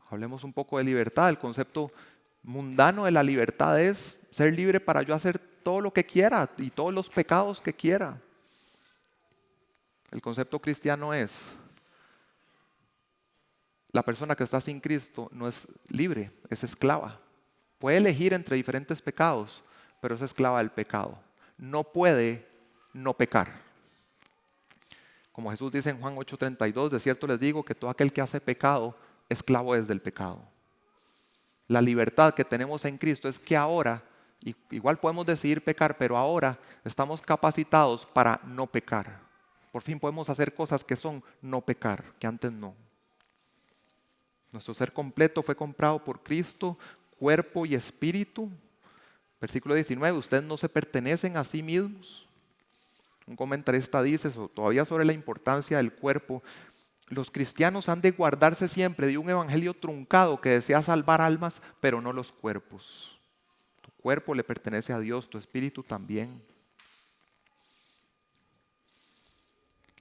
Hablemos un poco de libertad. El concepto mundano de la libertad es ser libre para yo hacer todo lo que quiera y todos los pecados que quiera. El concepto cristiano es: la persona que está sin Cristo no es libre, es esclava. Puede elegir entre diferentes pecados, pero es esclava del pecado. No puede no pecar. Como Jesús dice en Juan 8:32, de cierto les digo que todo aquel que hace pecado, esclavo es del pecado. La libertad que tenemos en Cristo es que ahora, igual podemos decidir pecar, pero ahora estamos capacitados para no pecar. Por fin podemos hacer cosas que son no pecar, que antes no. Nuestro ser completo fue comprado por Cristo, cuerpo y espíritu. Versículo 19, ustedes no se pertenecen a sí mismos. Un comentarista dice todavía sobre la importancia del cuerpo: los cristianos han de guardarse siempre de un evangelio truncado que desea salvar almas, pero no los cuerpos. Tu cuerpo le pertenece a Dios, tu espíritu también.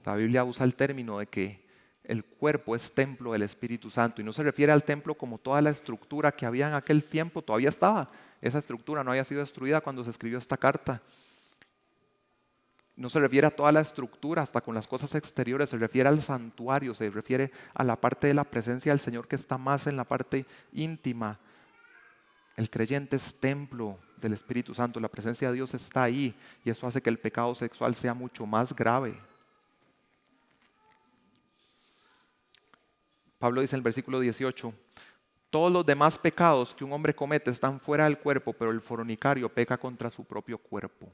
La Biblia usa el término de que el cuerpo es templo del Espíritu Santo, y no se refiere al templo como toda la estructura que había en aquel tiempo. Todavía estaba, esa estructura no había sido destruida cuando se escribió esta carta. No se refiere a toda la estructura, hasta con las cosas exteriores, se refiere al santuario, se refiere a la parte de la presencia del Señor que está más en la parte íntima. El creyente es templo del Espíritu Santo, la presencia de Dios está ahí, y eso hace que el pecado sexual sea mucho más grave. Pablo dice en el versículo 18, todos los demás pecados que un hombre comete están fuera del cuerpo, pero el fornicario peca contra su propio cuerpo.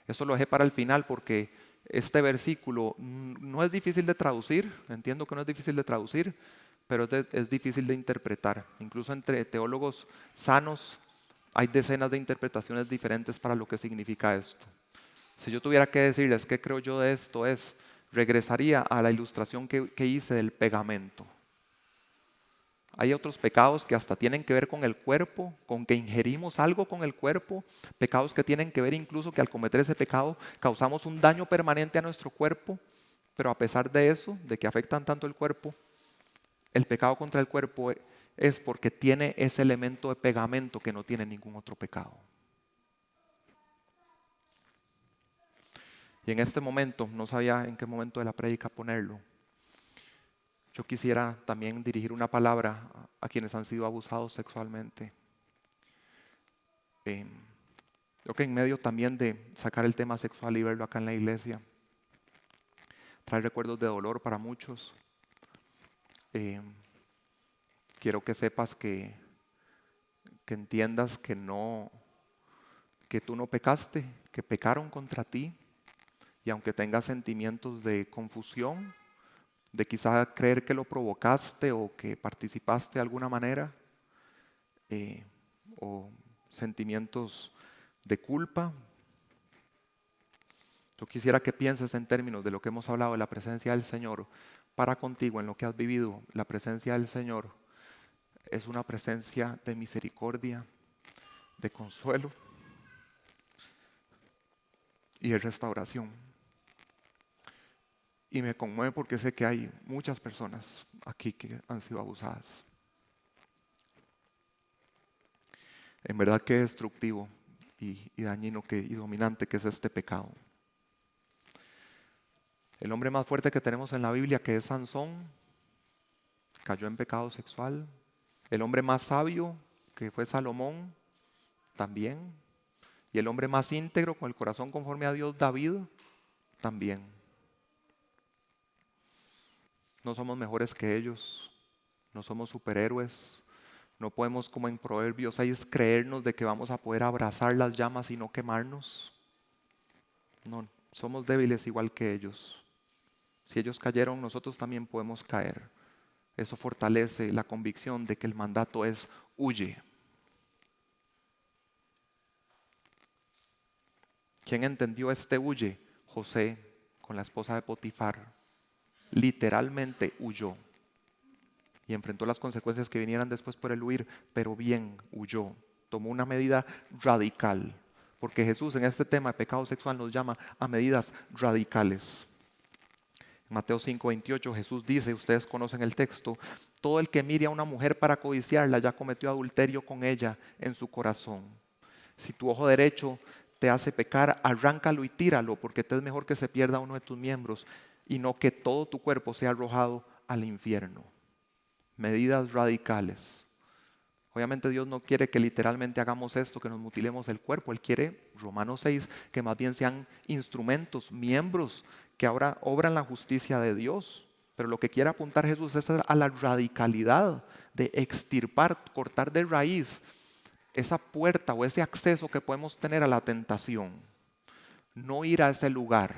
Eso lo dejé para el final porque este versículo no es difícil de traducir, entiendo que no es difícil de traducir, pero es difícil de interpretar. Incluso entre teólogos sanos hay decenas de interpretaciones diferentes para lo que significa esto. Si yo tuviera que decirles qué creo yo de esto, regresaría a la ilustración que hice del pegamento. Hay otros pecados que hasta tienen que ver con el cuerpo, con que ingerimos algo con el cuerpo, pecados que tienen que ver incluso que al cometer ese pecado causamos un daño permanente a nuestro cuerpo, pero a pesar de eso, de que afectan tanto el cuerpo, el pecado contra el cuerpo es porque tiene ese elemento de pegamento que no tiene ningún otro pecado. Y en este momento, no sabía en qué momento de la prédica ponerlo, yo quisiera también dirigir una palabra a quienes han sido abusados sexualmente. Creo que en medio también de sacar el tema sexual y verlo acá en la iglesia, trae recuerdos de dolor para muchos. Quiero que sepas que entiendas que tú no pecaste, que pecaron contra ti, y aunque tengas sentimientos de confusión, de quizá creer que lo provocaste o que participaste de alguna manera, o sentimientos de culpa, yo quisiera que pienses en términos de lo que hemos hablado de la presencia del Señor para contigo en lo que has vivido. La presencia del Señor es una presencia de misericordia, de consuelo y de restauración. Y me conmueve porque sé que hay muchas personas aquí que han sido abusadas. En verdad que destructivo y dañino y dominante que es este pecado. El hombre más fuerte que tenemos en la Biblia, que es Sansón, cayó en pecado sexual. El hombre más sabio, que fue Salomón, también. Y el hombre más íntegro, con el corazón conforme a Dios, David, también. No somos mejores que ellos, no somos superhéroes, no podemos, como en Proverbios 6, creernos de que vamos a poder abrazar las llamas y no quemarnos. No, somos débiles igual que ellos. Si ellos cayeron, nosotros también podemos caer. Eso fortalece la convicción de que el mandato es huye. ¿Quién entendió este huye? José, con la esposa de Potifar. Literalmente huyó y enfrentó las consecuencias que vinieran después por el huir, pero bien huyó. Tomó una medida radical, porque Jesús en este tema de pecado sexual nos llama a medidas radicales. En Mateo 5:28 Jesús dice, ustedes conocen el texto, todo el que mire a una mujer para codiciarla ya cometió adulterio con ella en su corazón. Si tu ojo derecho te hace pecar, arráncalo y tíralo, porque te es mejor que se pierda uno de tus miembros y no que todo tu cuerpo sea arrojado al infierno. Medidas radicales. Obviamente Dios no quiere que literalmente hagamos esto, que nos mutilemos el cuerpo. Él quiere, Romanos 6, que más bien sean instrumentos, miembros que ahora obran la justicia de Dios. Pero lo que quiere apuntar Jesús es a la radicalidad de extirpar, cortar de raíz esa puerta o ese acceso que podemos tener a la tentación. No ir a ese lugar,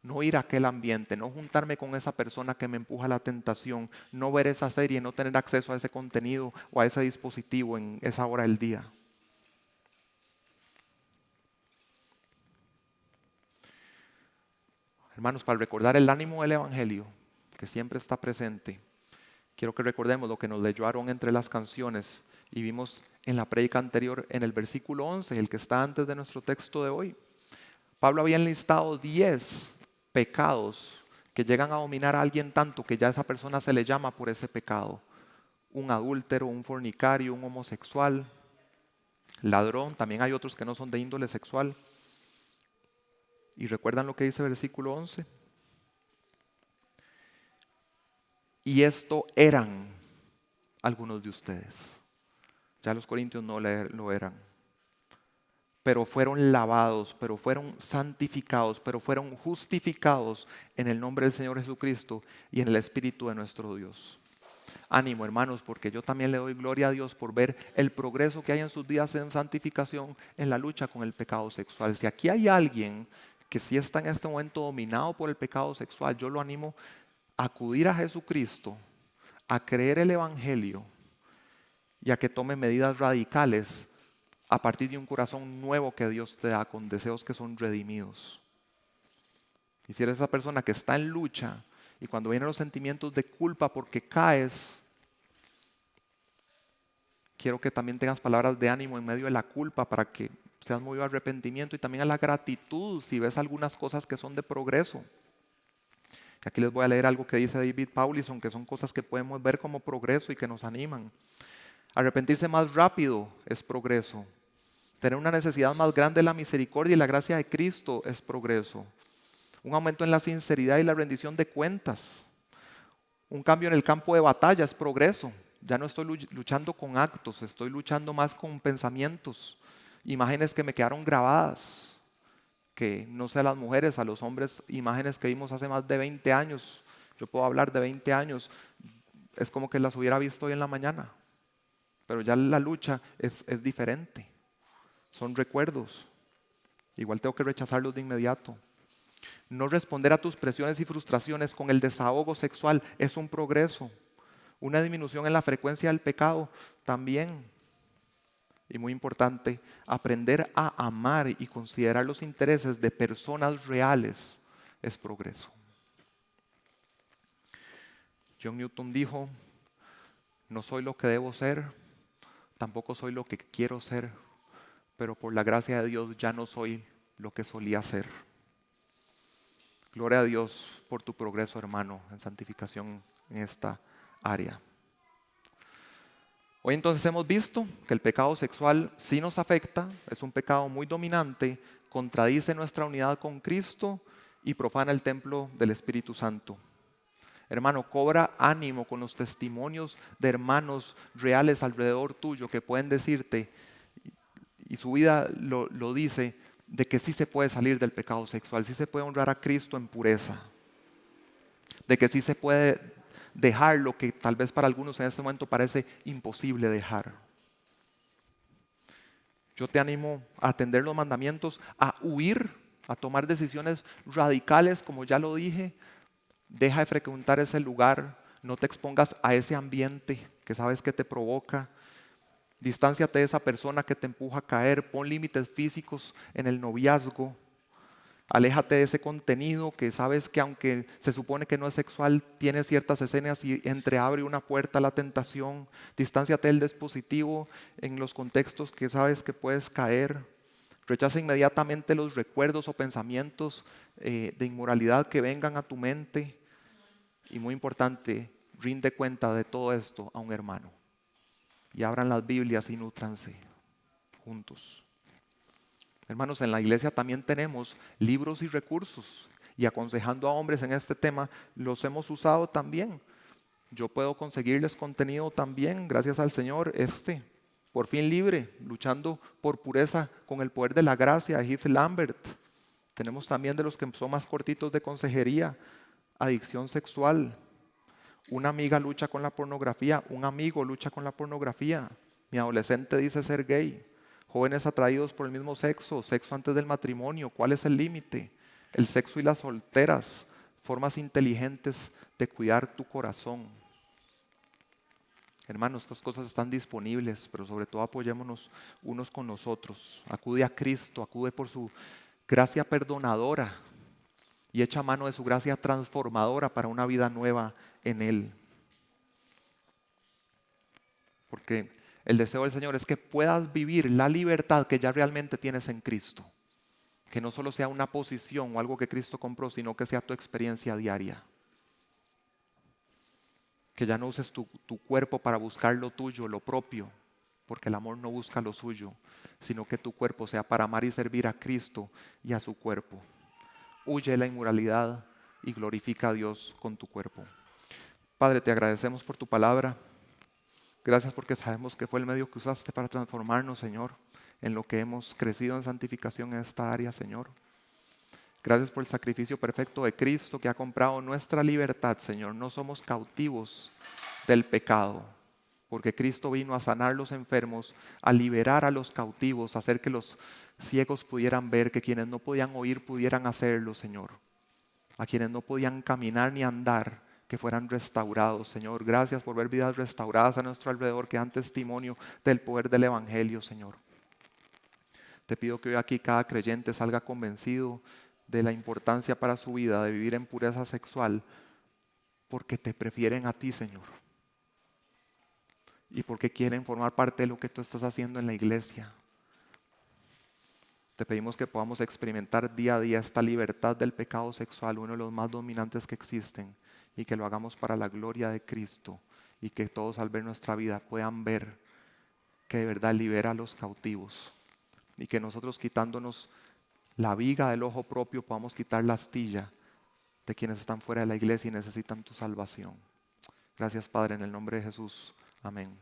no ir a aquel ambiente, no juntarme con esa persona que me empuja a la tentación, no ver esa serie, no tener acceso a ese contenido o a ese dispositivo en esa hora del día. Hermanos, para recordar el ánimo del Evangelio, que siempre está presente, quiero que recordemos lo que nos leyó Aarón entre las canciones y vimos en la prédica anterior en el versículo 11, el que está antes de nuestro texto de hoy. Pablo había enlistado 10 pecados que llegan a dominar a alguien tanto que ya esa persona se le llama por ese pecado. Un adúltero, un fornicario, un homosexual, ladrón, también hay otros que no son de índole sexual. ¿Y recuerdan lo que dice el versículo 11? Y esto eran algunos de ustedes. Ya los corintios no lo eran. Pero fueron lavados, pero fueron santificados, pero fueron justificados en el nombre del Señor Jesucristo y en el Espíritu de nuestro Dios. Ánimo, hermanos, porque yo también le doy gloria a Dios por ver el progreso que hay en sus días en santificación en la lucha con el pecado sexual. Si aquí hay alguien que sí está en este momento dominado por el pecado sexual, yo lo animo a acudir a Jesucristo, a creer el Evangelio y a que tome medidas radicales a partir de un corazón nuevo que Dios te da, con deseos que son redimidos. Y si eres esa persona que está en lucha y cuando vienen los sentimientos de culpa porque caes, quiero que también tengas palabras de ánimo en medio de la culpa para que seas movido al arrepentimiento y también a la gratitud si ves algunas cosas que son de progreso. Y aquí les voy a leer algo que dice David Paulison, que son cosas que podemos ver como progreso y que nos animan. Arrepentirse más rápido es progreso. Tener una necesidad más grande de la misericordia y la gracia de Cristo es progreso. Un aumento en la sinceridad y la rendición de cuentas. Un cambio en el campo de batalla es progreso. Ya no estoy luchando con actos, estoy luchando más con pensamientos, imágenes que me quedaron grabadas, que no sé a las mujeres, a los hombres, imágenes que vimos hace más de 20 años. Yo puedo hablar de 20 años, es como que las hubiera visto hoy en la mañana, pero ya la lucha es diferente. Son recuerdos. Igual tengo que rechazarlos de inmediato. No responder a tus presiones y frustraciones con el desahogo sexual es un progreso. Una disminución en la frecuencia del pecado también. Y muy importante, aprender a amar y considerar los intereses de personas reales es progreso. John Newton dijo, no soy lo que debo ser, tampoco soy lo que quiero ser, pero por la gracia de Dios ya no soy lo que solía ser. Gloria a Dios por tu progreso, hermano, en santificación en esta área. Hoy entonces hemos visto que el pecado sexual sí nos afecta, es un pecado muy dominante, contradice nuestra unidad con Cristo y profana el templo del Espíritu Santo. Hermano, cobra ánimo con los testimonios de hermanos reales alrededor tuyo que pueden decirte, y su vida lo dice, de que sí se puede salir del pecado sexual, sí se puede honrar a Cristo en pureza, de que sí se puede dejar lo que tal vez para algunos en este momento parece imposible dejar. Yo te animo a atender los mandamientos, a huir, a tomar decisiones radicales, como ya lo dije. Deja de frecuentar ese lugar, no te expongas a ese ambiente que sabes que te provoca. Distánciate de esa persona que te empuja a caer, pon límites físicos en el noviazgo. Aléjate de ese contenido que sabes que aunque se supone que no es sexual, tiene ciertas escenas y entreabre una puerta a la tentación. Distánciate del dispositivo en los contextos que sabes que puedes caer. Rechaza inmediatamente los recuerdos o pensamientos de inmoralidad que vengan a tu mente. Y muy importante, rinde cuenta de todo esto a un hermano. Y abran las Biblias y nútranse juntos. Hermanos, en la iglesia también tenemos libros y recursos, y aconsejando a hombres en este tema los hemos usado también. Yo puedo conseguirles contenido también, gracias al Señor, Por fin libre, luchando por pureza con el poder de la gracia, de Heath Lambert. Tenemos también de los que son más cortitos de consejería, adicción sexual. Una amiga lucha con la pornografía, un amigo lucha con la pornografía. Mi adolescente dice ser gay. Jóvenes atraídos por el mismo sexo, sexo antes del matrimonio, ¿cuál es el límite? El sexo y las solteras, formas inteligentes de cuidar tu corazón. Hermanos, estas cosas están disponibles, pero sobre todo apoyémonos unos con los otros. Acude a Cristo, acude por su gracia perdonadora y echa mano de su gracia transformadora para una vida nueva en Él. Porque el deseo del Señor es que puedas vivir la libertad que ya realmente tienes en Cristo. Que no solo sea una posición o algo que Cristo compró, sino que sea tu experiencia diaria. Que ya no uses tu cuerpo para buscar lo tuyo, lo propio, porque el amor no busca lo suyo, sino que tu cuerpo sea para amar y servir a Cristo y a su cuerpo. Huye de la inmoralidad y glorifica a Dios con tu cuerpo. Padre, te agradecemos por tu palabra. Gracias porque sabemos que fue el medio que usaste para transformarnos, Señor, en lo que hemos crecido en santificación en esta área, Señor. Gracias por el sacrificio perfecto de Cristo que ha comprado nuestra libertad, Señor. No somos cautivos del pecado, porque Cristo vino a sanar los enfermos, a liberar a los cautivos, a hacer que los ciegos pudieran ver, que quienes no podían oír pudieran hacerlo, Señor. A quienes no podían caminar ni andar, que fueran restaurados, Señor. Gracias por ver vidas restauradas a nuestro alrededor que dan testimonio del poder del Evangelio, Señor. Te pido que hoy aquí cada creyente salga convencido de la importancia para su vida de vivir en pureza sexual, porque te prefieren a ti, Señor, y porque quieren formar parte de lo que tú estás haciendo en la iglesia. Te pedimos que podamos experimentar día a día esta libertad del pecado sexual, uno de los más dominantes que existen, y que lo hagamos para la gloria de Cristo, y que todos al ver nuestra vida puedan ver que de verdad libera a los cautivos, y que nosotros, quitándonos la viga del ojo propio, podamos quitar la astilla de quienes están fuera de la iglesia y necesitan tu salvación. Gracias, Padre, en el nombre de Jesús. Amén.